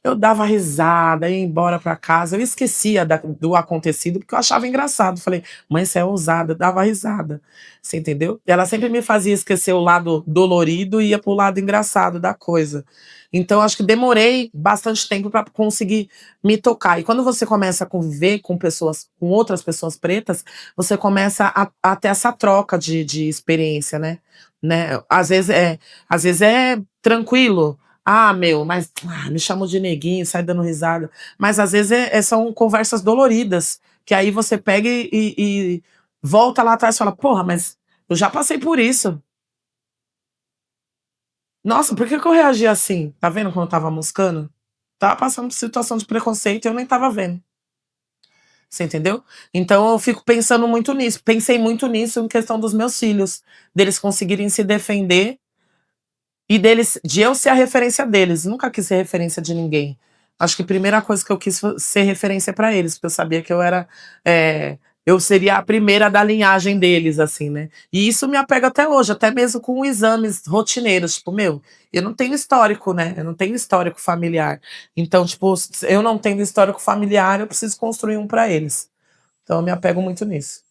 Eu dava risada, ia embora pra casa. Eu esquecia do acontecido, porque eu achava engraçado. Falei, mãe, você é ousada. Eu dava risada. Você entendeu? E ela sempre me fazia esquecer o lado dolorido e ia pro lado engraçado da coisa. Então, acho que demorei bastante tempo para conseguir me tocar. E quando você começa a conviver com pessoas, com outras pessoas pretas, você começa a ter essa troca de experiência, né? Às vezes é tranquilo. Ah, meu, mas me chamam de neguinho, sai dando risada. Mas às vezes são conversas doloridas, que aí você pega e volta lá atrás e fala, porra, mas eu já passei por isso. Nossa, por que eu reagi assim? Tá vendo quando eu tava moscando? Tava passando por situação de preconceito e eu nem tava vendo. Você entendeu? Então eu fico pensando muito nisso. Pensei muito nisso em questão dos meus filhos, deles conseguirem se defender e de eu ser a referência deles. Nunca quis ser referência de ninguém. Acho que a primeira coisa que eu quis ser referência para eles, porque eu sabia que eu seria a primeira da linhagem deles, assim, né? E isso me apega até hoje, até mesmo com exames rotineiros. Tipo, meu, eu não tenho histórico, né? Eu não tenho histórico familiar. Então, tipo, eu não tenho histórico familiar, eu preciso construir um para eles. Então, eu me apego muito nisso.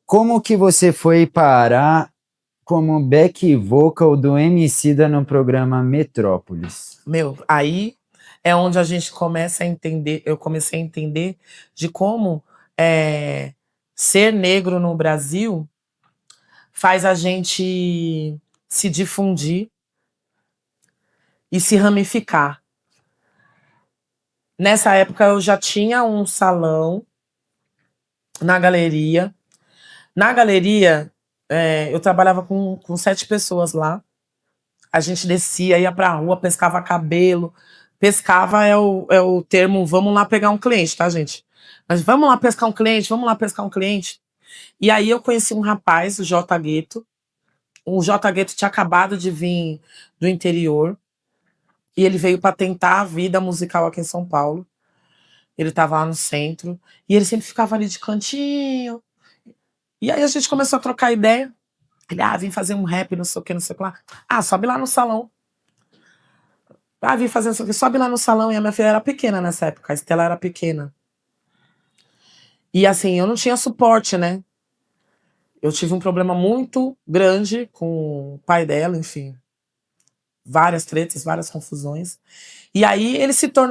Como que você foi parar como back vocal do Emicida no programa Metrópolis? Meu, aí é onde a gente começa a entender, eu comecei a entender de como ser negro no Brasil faz a gente se difundir e se ramificar. Nessa época eu já tinha um salão na galeria. Na galeria, eu trabalhava com 7 pessoas lá. A gente descia, ia pra rua, pescava cabelo. Pescava é o termo, vamos lá pegar um cliente, tá, gente? Mas vamos lá pescar um cliente, vamos lá pescar um cliente. E aí eu conheci um rapaz, o J. Gueto. O J. Gueto tinha acabado de vir do interior. E ele veio para tentar a vida musical aqui em São Paulo. Ele tava lá no centro. E ele sempre ficava ali de cantinho. E aí a gente começou a trocar ideia. Ele, vim fazer um rap, não sei o que, não sei o que lá. Sobe lá no salão. Vim fazer isso aqui, sobe lá no salão. E a minha filha era pequena nessa época, a Estela era pequena. E assim, eu não tinha suporte, né? Eu tive um problema muito grande com o pai dela, enfim. Várias tretas, várias confusões. E aí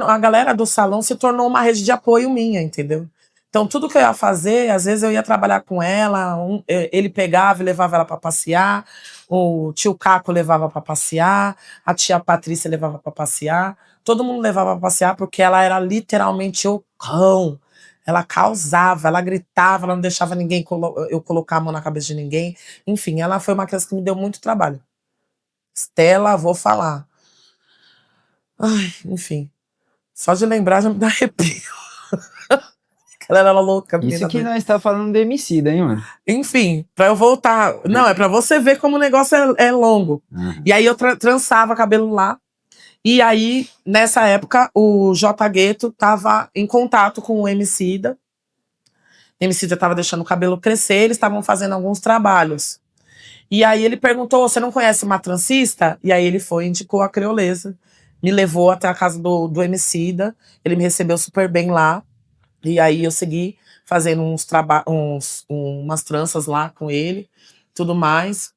a galera do salão se tornou uma rede de apoio minha, entendeu? Então tudo que eu ia fazer, às vezes eu ia trabalhar com ela, ele pegava e levava ela para passear, o tio Caco levava para passear, a tia Patrícia levava para passear, todo mundo levava para passear porque ela era literalmente o cão. Ela causava, ela gritava, ela não deixava eu colocar a mão na cabeça de ninguém. Enfim, ela foi uma criança que me deu muito trabalho. Estela, vou falar. Ai, enfim. Só de lembrar já me dá arrepio. Ela era louca, Isso menina que doida. nós está falando do Emicida, hein, mano? Enfim, pra eu voltar. Não, é pra você ver como o negócio é longo. Uhum. E aí eu trançava cabelo lá. E aí, nessa época, o J. Gueto tava em contato com o Emicida. O Emicida tava deixando o cabelo crescer, eles estavam fazendo alguns trabalhos. E aí ele perguntou, você não conhece uma transista? E aí ele foi e indicou a Creolesa. Me levou até a casa do Emicida. Ele me recebeu super bem lá. E aí eu segui fazendo umas tranças lá com ele, tudo mais.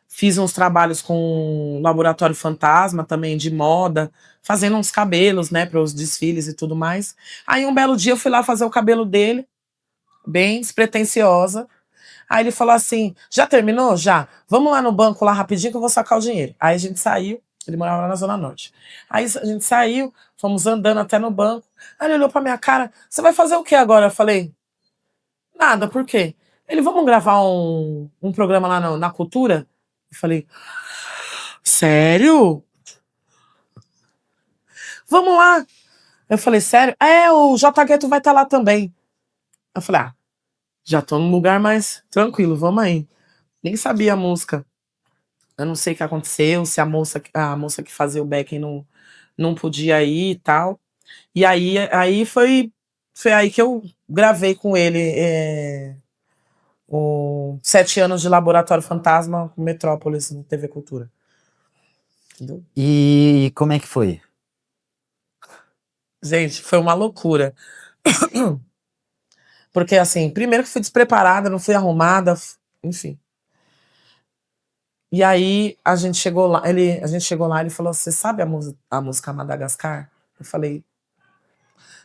Fiz uns trabalhos com o Laboratório Fantasma também, de moda, fazendo uns cabelos, né, para os desfiles e tudo mais. Aí um belo dia eu fui lá fazer o cabelo dele, bem despretensiosa. Aí ele falou assim: já terminou? Já. Vamos lá no banco lá rapidinho que eu vou sacar o dinheiro. Aí a gente saiu, ele morava lá na Zona Norte. Aí a gente saiu, fomos andando até no banco. Aí ele olhou pra minha cara: você vai fazer o que agora? Eu falei: nada, por quê? Ele, vamos gravar um programa lá na Cultura? Eu falei: sério? Vamos lá. Eu falei: sério? É, o J Gueto vai estar lá também. Eu falei: ah, já tô num lugar mais tranquilo, vamos aí. Nem sabia a música. Eu não sei o que aconteceu, se a moça que fazia o backing não podia ir e tal. E aí foi aí que eu gravei com ele o 7 anos de Laboratório Fantasma com Metrópolis no TV Cultura. Entendeu? E como é que foi? Gente, foi uma loucura. Porque, assim, primeiro que fui despreparada, não fui arrumada, enfim. E aí a gente chegou lá, ele falou: você sabe a música Madagascar? Eu falei: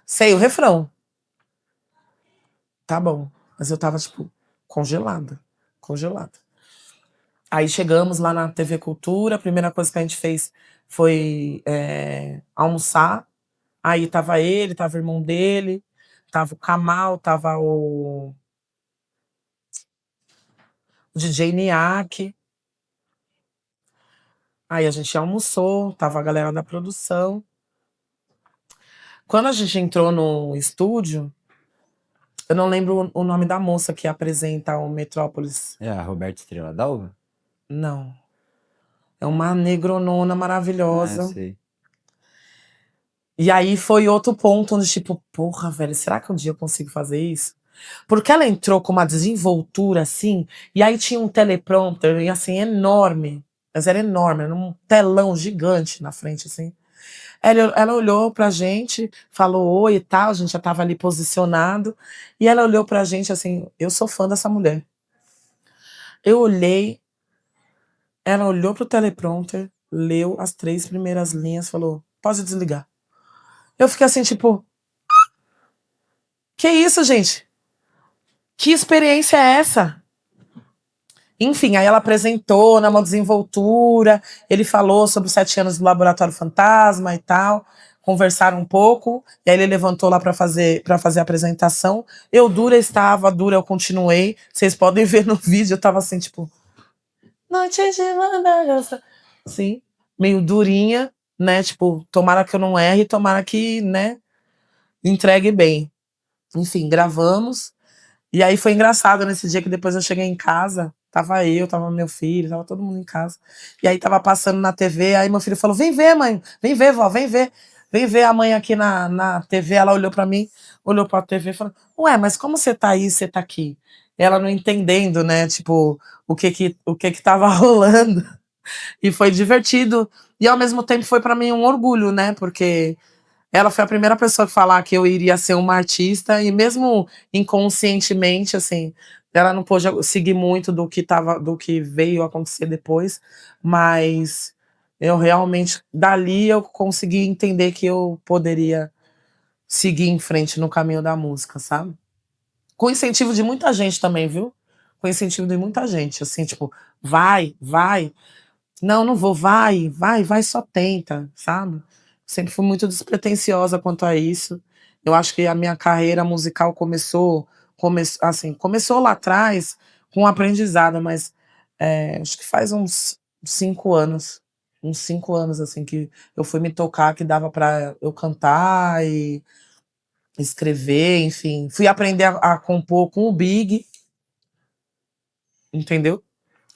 sei o refrão. Tá bom. Mas eu tava, tipo, congelada. Congelada. Aí chegamos lá na TV Cultura, a primeira coisa que a gente fez foi almoçar. Aí tava ele, tava o irmão dele, tava o Kamal, tava o DJ Niak. Aí a gente almoçou, tava a galera da produção. Quando a gente entrou no estúdio, eu não lembro o nome da moça que apresenta o Metrópolis. É a Roberta Estrela Dalva? Não. É uma negronona Ah, eu maravilhosa. sei. E aí foi outro ponto onde, tipo, porra, velho, será que um dia eu consigo fazer isso? Porque ela entrou com uma desenvoltura, assim, e aí tinha um teleprompter, e assim, enorme. Mas era enorme, era um telão gigante na frente, assim. Ela olhou pra gente, falou oi e tal, a gente já tava ali posicionado, e ela olhou pra gente assim: eu sou fã dessa mulher. Eu olhei, ela olhou pro teleprompter, leu as 3 primeiras linhas, falou: pode desligar. Eu fiquei assim, tipo, que isso, gente? Que experiência é essa? Enfim, aí ela apresentou na uma desenvoltura, ele falou sobre os 7 anos do Laboratório Fantasma e tal, conversaram um pouco, e aí ele levantou lá para fazer a apresentação. Eu dura estava, dura eu continuei. Vocês podem ver no vídeo, eu tava assim, tipo, noite de Madagascar. Sim, meio durinha, né? Tipo, tomara que eu não erre, tomara que, né, entregue bem. Enfim, gravamos. E aí foi engraçado nesse dia que depois eu cheguei em casa, tava meu filho, tava todo mundo em casa. E aí tava passando na TV, aí meu filho falou: vem ver, mãe, vem ver, vó, vem ver. Vem ver a mãe aqui na TV. Ela olhou pra mim, olhou pra TV e falou: ué, mas como você tá aí, você tá aqui? Ela não entendendo, né, tipo, o que que tava rolando. E foi divertido. E ao mesmo tempo foi pra mim um orgulho, né, porque ela foi a primeira pessoa a falar que eu iria ser uma artista, e mesmo inconscientemente, assim, ela não pôde seguir muito do que veio acontecer depois, mas eu realmente, dali eu consegui entender que eu poderia seguir em frente no caminho da música, sabe? Com incentivo de muita gente também, viu? Com incentivo de muita gente, assim, tipo, vai, vai. Não, não vou, vai, vai, vai, só tenta, sabe? Sempre fui muito despretensiosa quanto a isso. Eu acho que a minha carreira musical começou lá atrás com um aprendizado, mas acho que faz uns 5 anos, assim, que eu fui me tocar que dava para eu cantar e escrever, enfim. Fui aprender a compor com o Big, entendeu?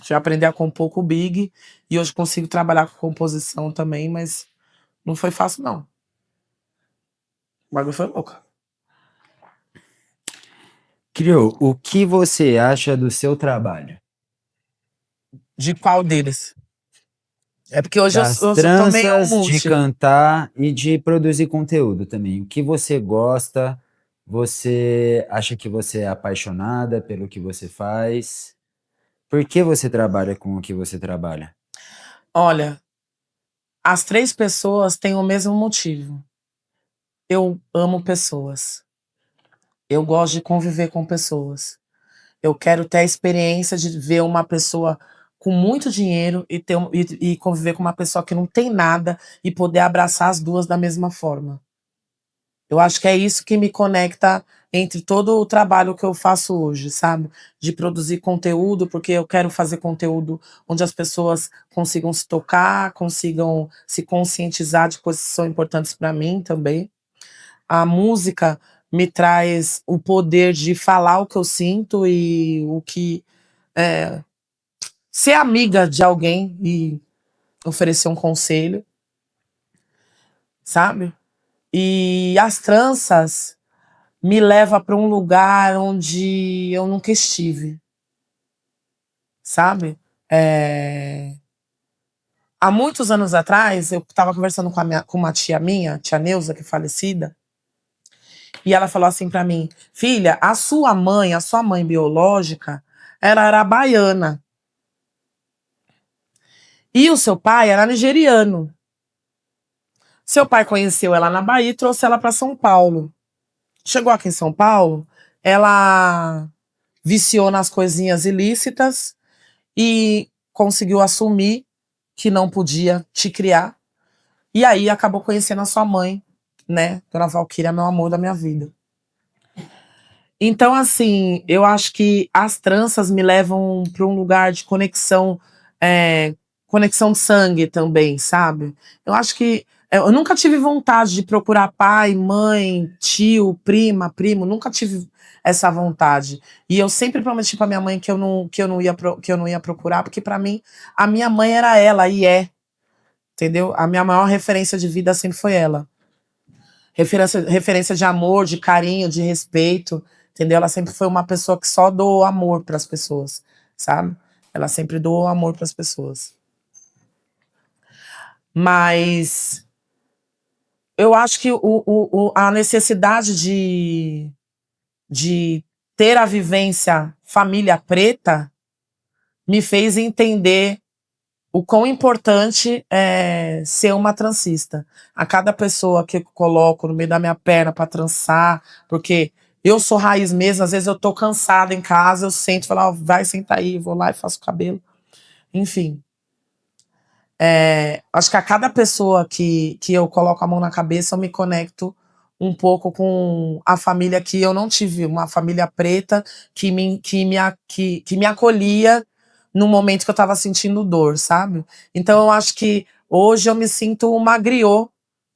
Fui aprender a compor com o Big e hoje consigo trabalhar com composição também, mas não foi fácil, não. O bagulho foi louco. Criou, o que você acha do seu trabalho? De qual deles? É porque hoje Das eu tô meio tranças, de multi. cantar e de produzir conteúdo também. O que você gosta Você acha que você é apaixonada pelo que você faz? Por que você trabalha com o que você trabalha? Olha, as 3 pessoas têm o mesmo motivo. Eu amo pessoas. Eu gosto de conviver com pessoas. Eu quero ter a experiência de ver uma pessoa com muito dinheiro e conviver com uma pessoa que não tem nada e poder abraçar as 2 da mesma forma. Eu acho que é isso que me conecta entre todo o trabalho que eu faço hoje, sabe? De produzir conteúdo, porque eu quero fazer conteúdo onde as pessoas consigam se tocar, consigam se conscientizar de coisas que são importantes para mim também. A música me traz o poder de falar o que eu sinto e o que ser amiga de alguém e oferecer um conselho, sabe? E as tranças me leva para um lugar onde eu nunca estive, sabe? Há muitos anos atrás, eu estava conversando com uma tia minha, tia Neuza, que é falecida, e ela falou assim para mim: filha, a sua mãe biológica, ela era baiana. E o seu pai era nigeriano. Seu pai conheceu ela na Bahia e trouxe ela para São Paulo. Chegou aqui em São Paulo, ela viciou nas coisinhas ilícitas e conseguiu assumir que não podia te criar. E aí acabou conhecendo a sua mãe, né? Dona Valquíria, meu amor da minha vida. Então, assim, eu acho que as tranças me levam para um lugar de conexão, conexão de sangue também, sabe? Eu acho que eu nunca tive vontade de procurar pai, mãe, tio, prima, primo, nunca tive essa vontade. E eu sempre prometi para minha mãe que eu não ia procurar, porque para mim a minha mãe era ela e é, entendeu? A minha maior referência de vida sempre foi ela. Referência de amor, de carinho, de respeito, entendeu? Ela sempre foi uma pessoa que só doou amor para as pessoas, sabe? Ela sempre doou amor para as pessoas. Mas eu acho que a necessidade de ter a vivência família preta me fez entender o quão importante é ser uma transista. A cada pessoa que eu coloco no meio da minha perna para trançar, porque eu sou raiz mesmo, às vezes eu tô cansada em casa, eu sento e falo, ó, vai, senta aí, vou lá e faço o cabelo. Enfim. Acho que a cada pessoa que eu coloco a mão na cabeça, eu me conecto um pouco com a família que eu não tive, uma família preta que me acolhia no momento que eu estava sentindo dor, sabe? Então eu acho que hoje eu me sinto uma griot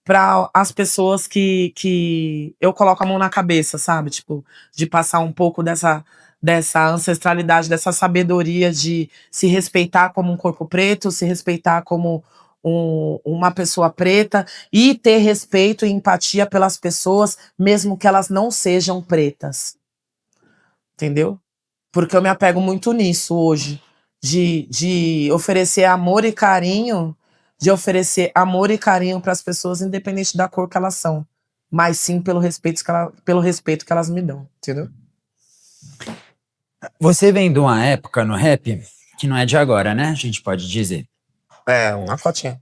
para as pessoas que eu coloco a mão na cabeça, sabe? Tipo, de passar um pouco dessa ancestralidade, dessa sabedoria de se respeitar como um corpo preto, se respeitar como uma pessoa preta e ter respeito e empatia pelas pessoas, mesmo que elas não sejam pretas. Entendeu? Porque eu me apego muito nisso hoje, de oferecer amor e carinho, para as pessoas, independente da cor que elas são, mas sim pelo respeito que elas me dão, entendeu? Você vem de uma época no rap que não é de agora, né? A gente pode dizer. Uma fotinha.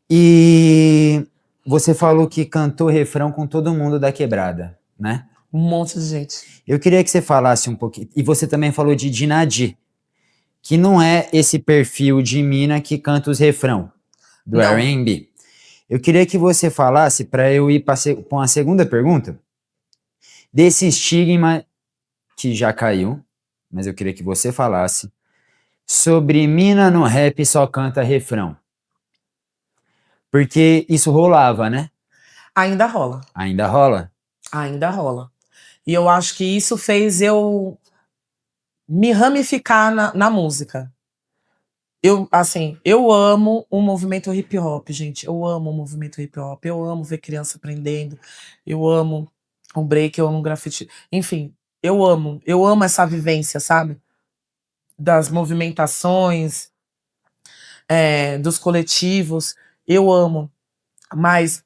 E você falou que cantou refrão com todo mundo da quebrada, né? Um monte de gente. Eu queria que você falasse um pouquinho. E você também falou de Dinadi, que não é esse perfil de mina que canta os refrão do Não. R&B. Eu queria que você falasse, para eu ir para uma segunda pergunta, desse estigma que já caiu, mas eu queria que você falasse sobre mina no rap só canta refrão. Porque isso rolava, né? Ainda rola. Ainda rola? Ainda rola. E eu acho que isso fez eu me ramificar na música. Eu amo o movimento hip hop, gente. Eu amo o movimento hip hop. Eu amo ver criança aprendendo. Eu amo o break, eu amo o grafite. Enfim, eu amo. Eu amo essa vivência, sabe? Das movimentações, dos coletivos. Eu amo. Mas,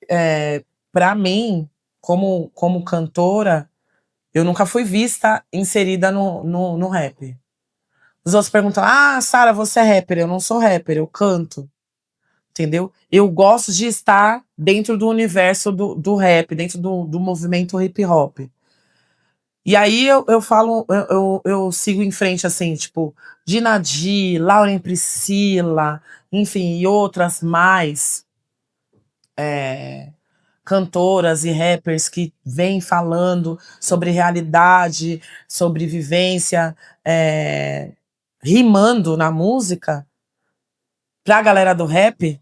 para mim, como cantora, Eu nunca fui vista inserida no rap. Os outros perguntam, Sara, você é rapper? Eu não sou rapper, eu canto. Entendeu? Eu gosto de estar dentro do universo do rap, dentro do movimento hip hop. E aí eu falo, eu sigo em frente, assim, tipo, Dina Di, Lauren Priscila, enfim, e outras mais cantoras e rappers que vêm falando sobre realidade, sobre vivência, rimando na música, pra galera do rap,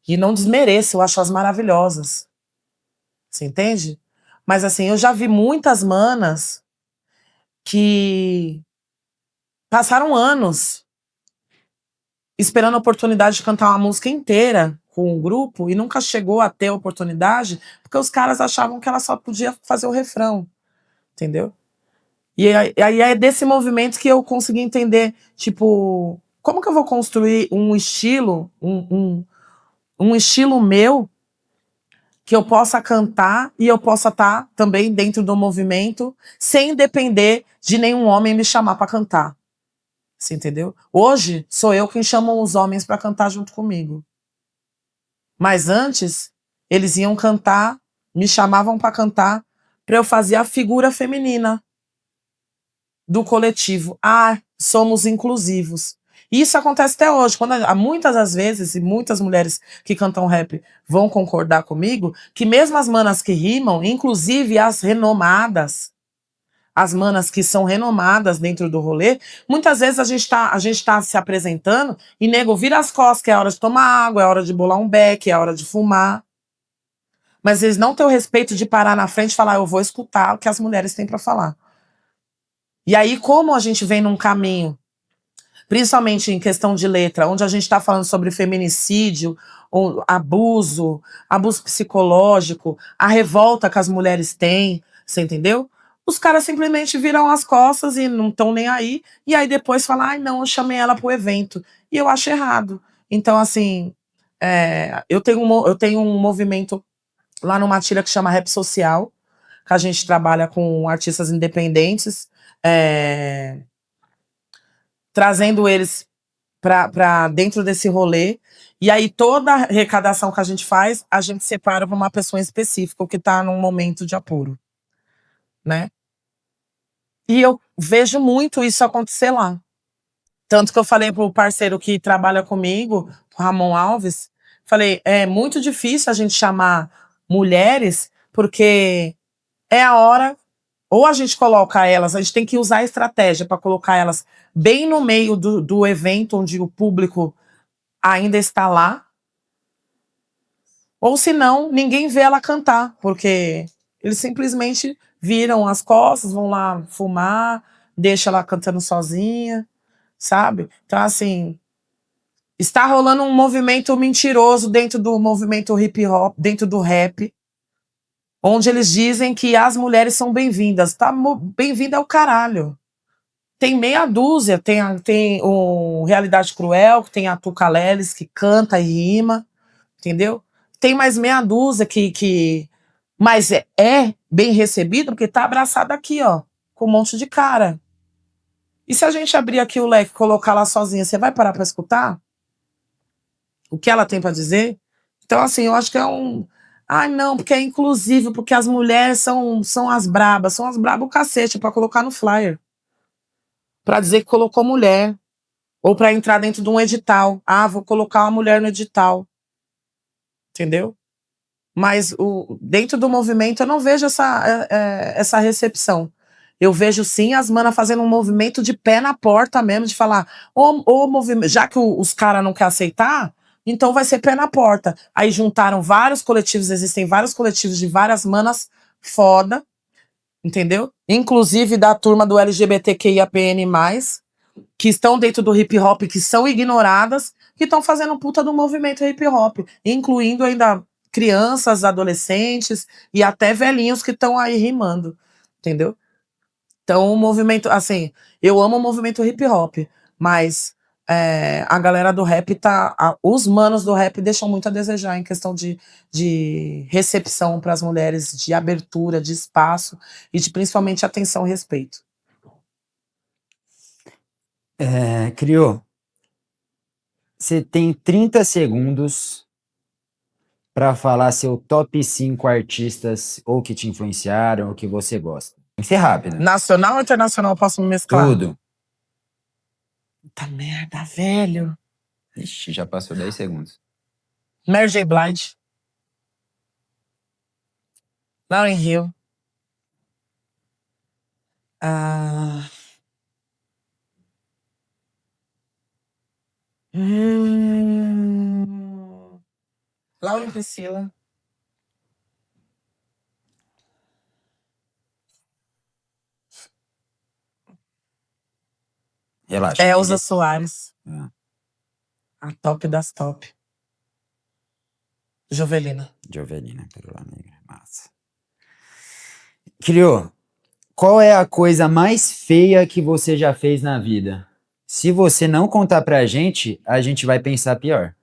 e não desmereço, eu acho elas maravilhosas. Você entende? Mas assim, eu já vi muitas manas que passaram anos esperando a oportunidade de cantar uma música inteira com o grupo e nunca chegou a ter a oportunidade porque os caras achavam que ela só podia fazer o refrão, entendeu? E aí é desse movimento que eu consegui entender, tipo, como que eu vou construir um estilo, um estilo meu que eu possa cantar e eu possa estar também dentro do movimento sem depender de nenhum homem me chamar para cantar. Você entendeu? Hoje sou eu quem chama os homens para cantar junto comigo. Mas antes, eles iam cantar, me chamavam para cantar, para eu fazer a figura feminina do coletivo. Somos inclusivos. E isso acontece até hoje. Muitas das vezes, e muitas mulheres que cantam rap vão concordar comigo, que mesmo as manas que rimam, inclusive as renomadas, as manas que são renomadas dentro do rolê, muitas vezes a gente tá se apresentando e nego vira as costas, que é a hora de tomar água, é a hora de bolar um beck, é a hora de fumar. Mas eles não têm o respeito de parar na frente e falar, eu vou escutar o que as mulheres têm para falar. E aí, como a gente vem num caminho, principalmente em questão de letra, onde a gente está falando sobre feminicídio, abuso psicológico, a revolta que as mulheres têm, você entendeu? Os caras simplesmente viram as costas e não estão nem aí, e aí depois falam, não, eu chamei ela pro evento. E eu acho errado. Então, assim, eu tenho um movimento lá no Matilha que chama Rap Social, que a gente trabalha com artistas independentes, trazendo eles para dentro desse rolê. E aí toda a arrecadação que a gente faz, a gente separa para uma pessoa específica, que está num momento de apuro, né? E eu vejo muito isso acontecer lá. Tanto que eu falei pro parceiro que trabalha comigo, o Ramon Alves, falei, é muito difícil a gente chamar mulheres, porque é a hora, ou a gente coloca elas, a gente tem que usar a estratégia para colocar elas bem no meio do evento, onde o público ainda está lá, ou se não, ninguém vê ela cantar, porque eles simplesmente viram as costas, vão lá fumar, deixa ela cantando sozinha, sabe? Então, assim, está rolando um movimento mentiroso dentro do movimento hip hop, dentro do rap, onde eles dizem que as mulheres são bem-vindas. Tá, bem-vinda é o caralho. Tem meia dúzia, tem o Realidade Cruel, que tem a Tuca Leles, que canta e rima, entendeu? Tem mais meia dúzia mas é bem recebido porque tá abraçado aqui, ó, com um monte de cara. E se a gente abrir aqui o leque e colocar lá sozinha, você vai parar pra escutar o que ela tem pra dizer? Então, assim, eu acho que é um... não, porque é inclusivo, porque as mulheres são as brabas. São as brabas o cacete, pra colocar no flyer. Pra dizer que colocou mulher. Ou pra entrar dentro de um edital. Vou colocar uma mulher no edital. Entendeu? Mas dentro do movimento eu não vejo essa recepção. Eu vejo sim as manas fazendo um movimento de pé na porta mesmo, de falar, movimento, já que os caras não querem aceitar, então vai ser pé na porta. Aí juntaram vários coletivos, existem vários coletivos de várias manas foda, entendeu? Inclusive da turma do LGBTQIAPN+, que estão dentro do hip hop, que são ignoradas, que estão fazendo puta do movimento hip hop, incluindo ainda crianças, adolescentes e até velhinhos que estão aí rimando, entendeu? Então o movimento, assim, eu amo o movimento hip hop, mas a galera do rap os manos do rap deixam muito a desejar em questão de recepção para as mulheres, de abertura, de espaço e de principalmente atenção e respeito. Criou, você tem 30 segundos para falar seu top 5 artistas ou que te influenciaram ou que você gosta. Tem que ser rápido. Nacional ou internacional, posso me mesclar? Tudo. Puta merda, velho. Ixi, já passou 10 segundos. Mary J. Blige. Lauryn Hill. Ah... Laura Priscila. Relaxa. Elza Soares. Ah. A top das top. Jovelina. Jovelina, Pérola Negra. Massa. Criou, qual é a coisa mais feia que você já fez na vida? Se você não contar pra gente, a gente vai pensar pior.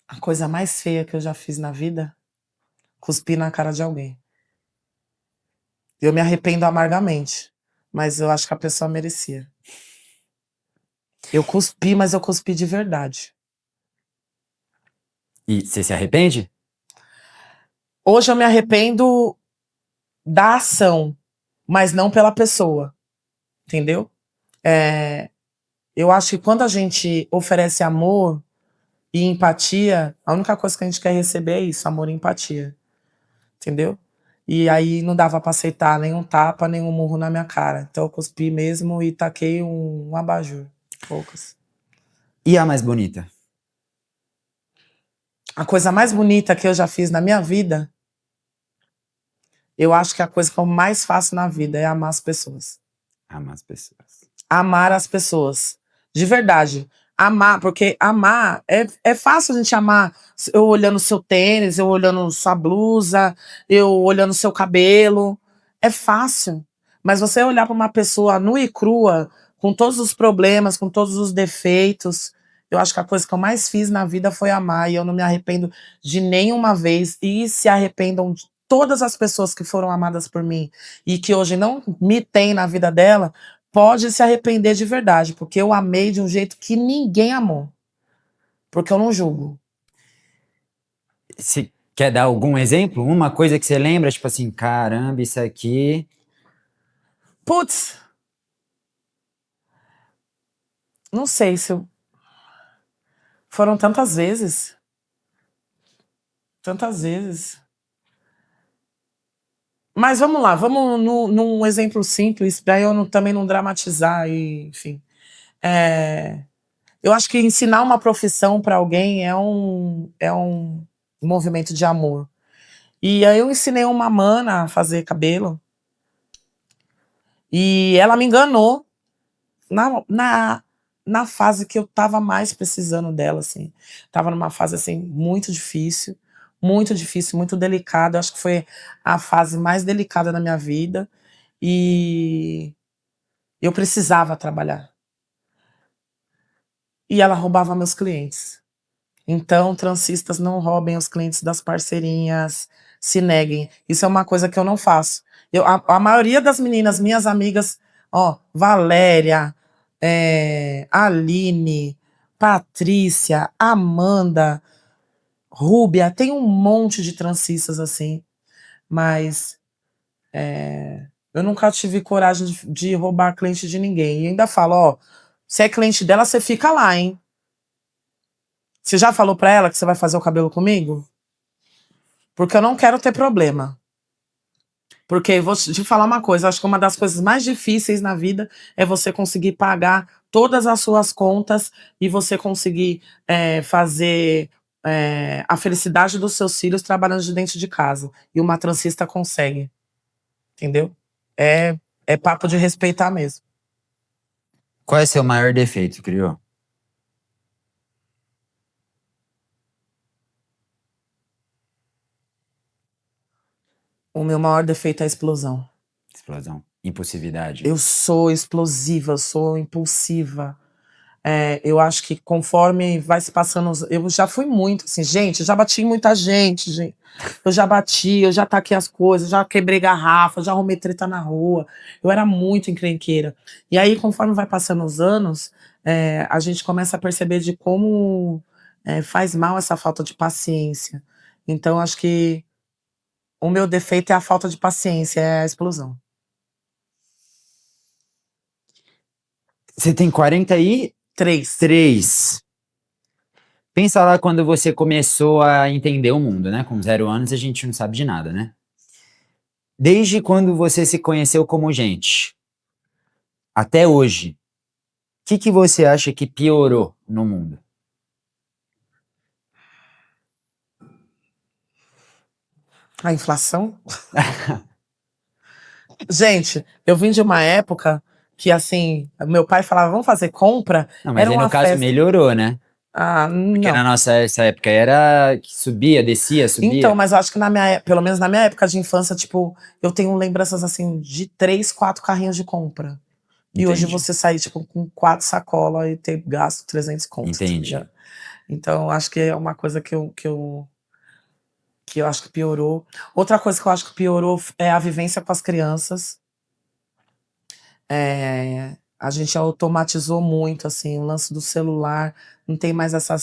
A coisa mais feia que eu já fiz na vida? Cuspir na cara de alguém. Eu me arrependo amargamente, mas eu acho que a pessoa merecia. Eu cuspi, mas eu cuspi de verdade. E você se arrepende? Hoje eu me arrependo da ação, mas não pela pessoa. Entendeu? Eu acho que quando a gente oferece amor e empatia, a única coisa que a gente quer receber é isso, amor e empatia. Entendeu? E aí não dava pra aceitar nenhum tapa, nenhum murro na minha cara. Então eu cuspi mesmo e taquei um abajur. Poucas. E a mais bonita? A coisa mais bonita que eu já fiz na minha vida, eu acho que a coisa que eu mais faço na vida é amar as pessoas. Amar as pessoas. Amar as pessoas. De verdade. Amar, porque amar, é fácil a gente amar. Eu olhando seu tênis, eu olhando sua blusa, eu olhando seu cabelo. É fácil. Mas você olhar para uma pessoa nua e crua, com todos os problemas, com todos os defeitos, eu acho que a coisa que eu mais fiz na vida foi amar. E eu não me arrependo de nenhuma vez. E se arrependam de todas as pessoas que foram amadas por mim e que hoje não me têm na vida dela, pode se arrepender de verdade, porque eu amei de um jeito que ninguém amou. Porque eu não julgo. Você quer dar algum exemplo? Uma coisa que você lembra, tipo assim, caramba, isso aqui... Putz! Não sei se eu... Foram tantas vezes. Tantas vezes. Mas vamos lá, vamos num exemplo simples, para eu também não dramatizar, e, enfim. Eu acho que ensinar uma profissão para alguém é um movimento de amor. E aí eu ensinei uma mana a fazer cabelo. E ela me enganou na fase que eu tava mais precisando dela, assim. Tava numa fase, assim, muito difícil, muito delicada. Acho que foi a fase mais delicada da minha vida. E eu precisava trabalhar. E ela roubava meus clientes. Então, transistas, não roubem os clientes das parceirinhas, se neguem. Isso é uma coisa que eu não faço. A maioria das meninas, minhas amigas, ó, Valéria, Aline, Patrícia, Amanda, Rúbia, tem um monte de transistas assim, mas eu nunca tive coragem de roubar cliente de ninguém. E ainda falo, ó, se é cliente dela, você fica lá, hein? Você já falou pra ela que você vai fazer o cabelo comigo? Porque eu não quero ter problema. Porque vou te falar uma coisa, acho que uma das coisas mais difíceis na vida é você conseguir pagar todas as suas contas e você conseguir fazer a felicidade dos seus filhos trabalhando de dentro de casa. E uma transista consegue. Entendeu? É papo de respeitar mesmo. Qual é seu maior defeito, Criou? O meu maior defeito é a explosão. Explosão. Impulsividade. Eu sou explosiva, eu sou impulsiva. Eu acho que conforme vai se passando... Eu já fui muito, assim, gente, eu já bati em muita gente, gente. Eu já bati, eu já taquei as coisas, já quebrei garrafa, já arrumei treta na rua. Eu era muito encrenqueira. E aí, conforme vai passando os anos, a gente começa a perceber de como faz mal essa falta de paciência. Então, acho que o meu defeito é a falta de paciência, é a explosão. Você tem 43. 3. Pensa lá quando você começou a entender o mundo, né? Com 0 anos a gente não sabe de nada, né? Desde quando você se conheceu como gente, até hoje, o que você acha que piorou no mundo? A inflação? Gente, eu vim de uma época que, assim, meu pai falava, vamos fazer compra? Não, mas Era aí no uma caso festa. melhorou, né? Ah, Porque na não. nossa essa época era que subia, descia, Então, subia. mas eu acho que pelo menos na minha época de infância, tipo, eu tenho lembranças, assim, de 3, 4 carrinhos de compra. E hoje Entendi, você sair, tipo, com 4 sacolas e ter gasto 300 contos, tá entendi. ligado? Então, acho que é uma coisa que eu acho que piorou. Outra coisa que eu acho que piorou é a vivência com as crianças. A gente automatizou muito, assim, o lance do celular, não tem mais essa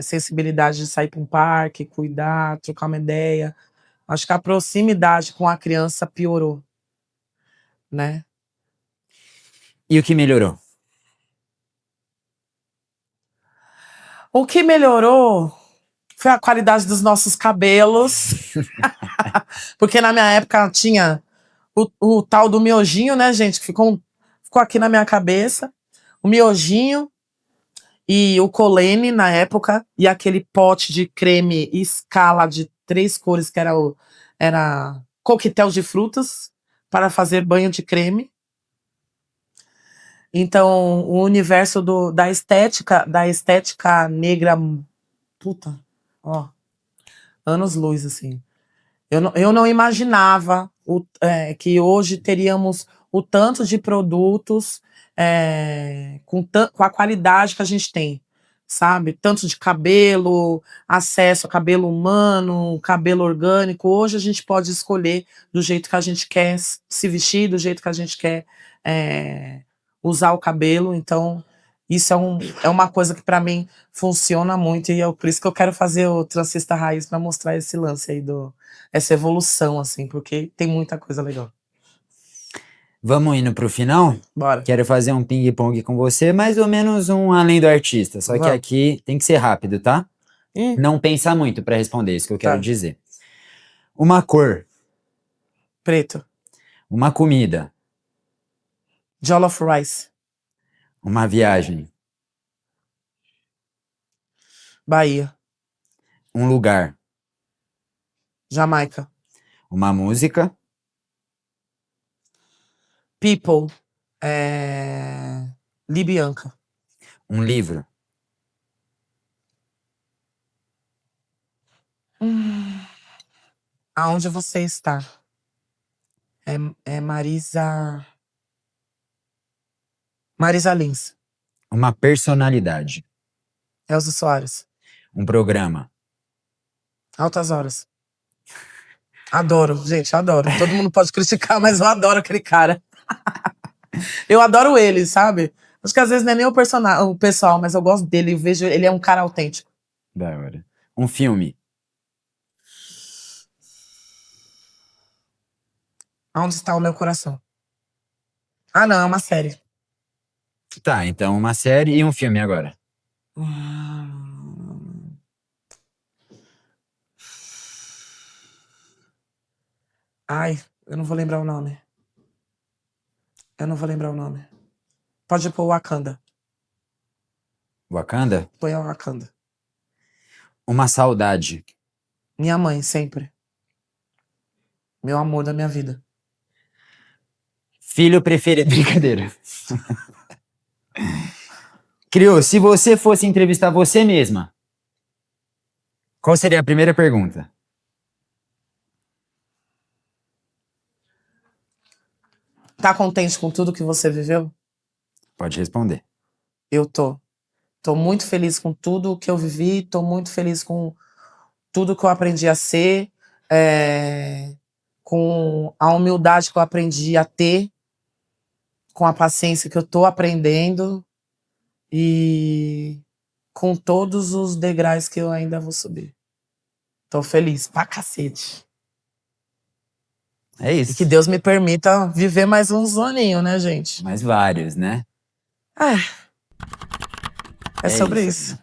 sensibilidade de sair para um parque, cuidar, trocar uma ideia. Acho que a proximidade com a criança piorou, né? E o que melhorou? O que melhorou foi a qualidade dos nossos cabelos, porque na minha época tinha o tal do miojinho, né, gente, que ficou aqui na minha cabeça, o miojinho e o Colene na época, e aquele pote de creme escala de 3 cores, que era coquetel de frutas, para fazer banho de creme. Então, o universo da estética negra, puta, ó, anos-luz, assim. Eu não imaginava que hoje teríamos o tanto de produtos com a qualidade que a gente tem, sabe? Tanto de cabelo, acesso a cabelo humano, cabelo orgânico. Hoje a gente pode escolher do jeito que a gente quer se vestir, do jeito que a gente quer usar o cabelo. Então, isso é uma coisa que para mim funciona muito e é por isso que eu quero fazer o Transista Raiz para mostrar esse lance aí essa evolução, assim, porque tem muita coisa legal. Vamos indo pro final? Bora. Quero fazer um ping-pong com você, mais ou menos um além do artista. Só que Vamos. aqui tem que ser rápido, tá? Ih, Não pensa muito para responder isso que eu quero tá. dizer. Uma cor, Preto. uma comida, Jollof rice. uma viagem, Bahia. um lugar, Jamaica. uma música, People. Libianca. um livro. Aonde você está? É Marisa Lins. Uma personalidade, Elza Soares. um programa, Altas horas. Adoro, gente, adoro. Todo mundo pode criticar, mas eu adoro aquele cara. Eu adoro ele, sabe? Acho que às vezes não é nem o pessoal, mas eu gosto dele. Eu vejo, ele é um cara autêntico. da hora. Um filme, Aonde está o meu coração? Ah, não, é uma série. tá, então uma série e um filme agora. Hum. Ai, eu não vou lembrar o nome. Eu não vou lembrar o nome. Pode pôr Wakanda. Wakanda, Põe a Wakanda. uma saudade, Minha mãe, sempre. Meu amor da minha vida. filho preferido, brincadeira. Criou, se você fosse entrevistar você mesma, qual seria a primeira pergunta? Tá contente com tudo que você viveu? Pode responder. Eu tô. Tô muito feliz com tudo que eu vivi, tô muito feliz com tudo que eu aprendi a ser, com a humildade que eu aprendi a ter, com a paciência que eu tô aprendendo e com todos os degraus que eu ainda vou subir. Tô feliz pra cacete. É E isso. que Deus me permita viver mais uns aninhos, né, gente? Mais vários, né? É sobre isso.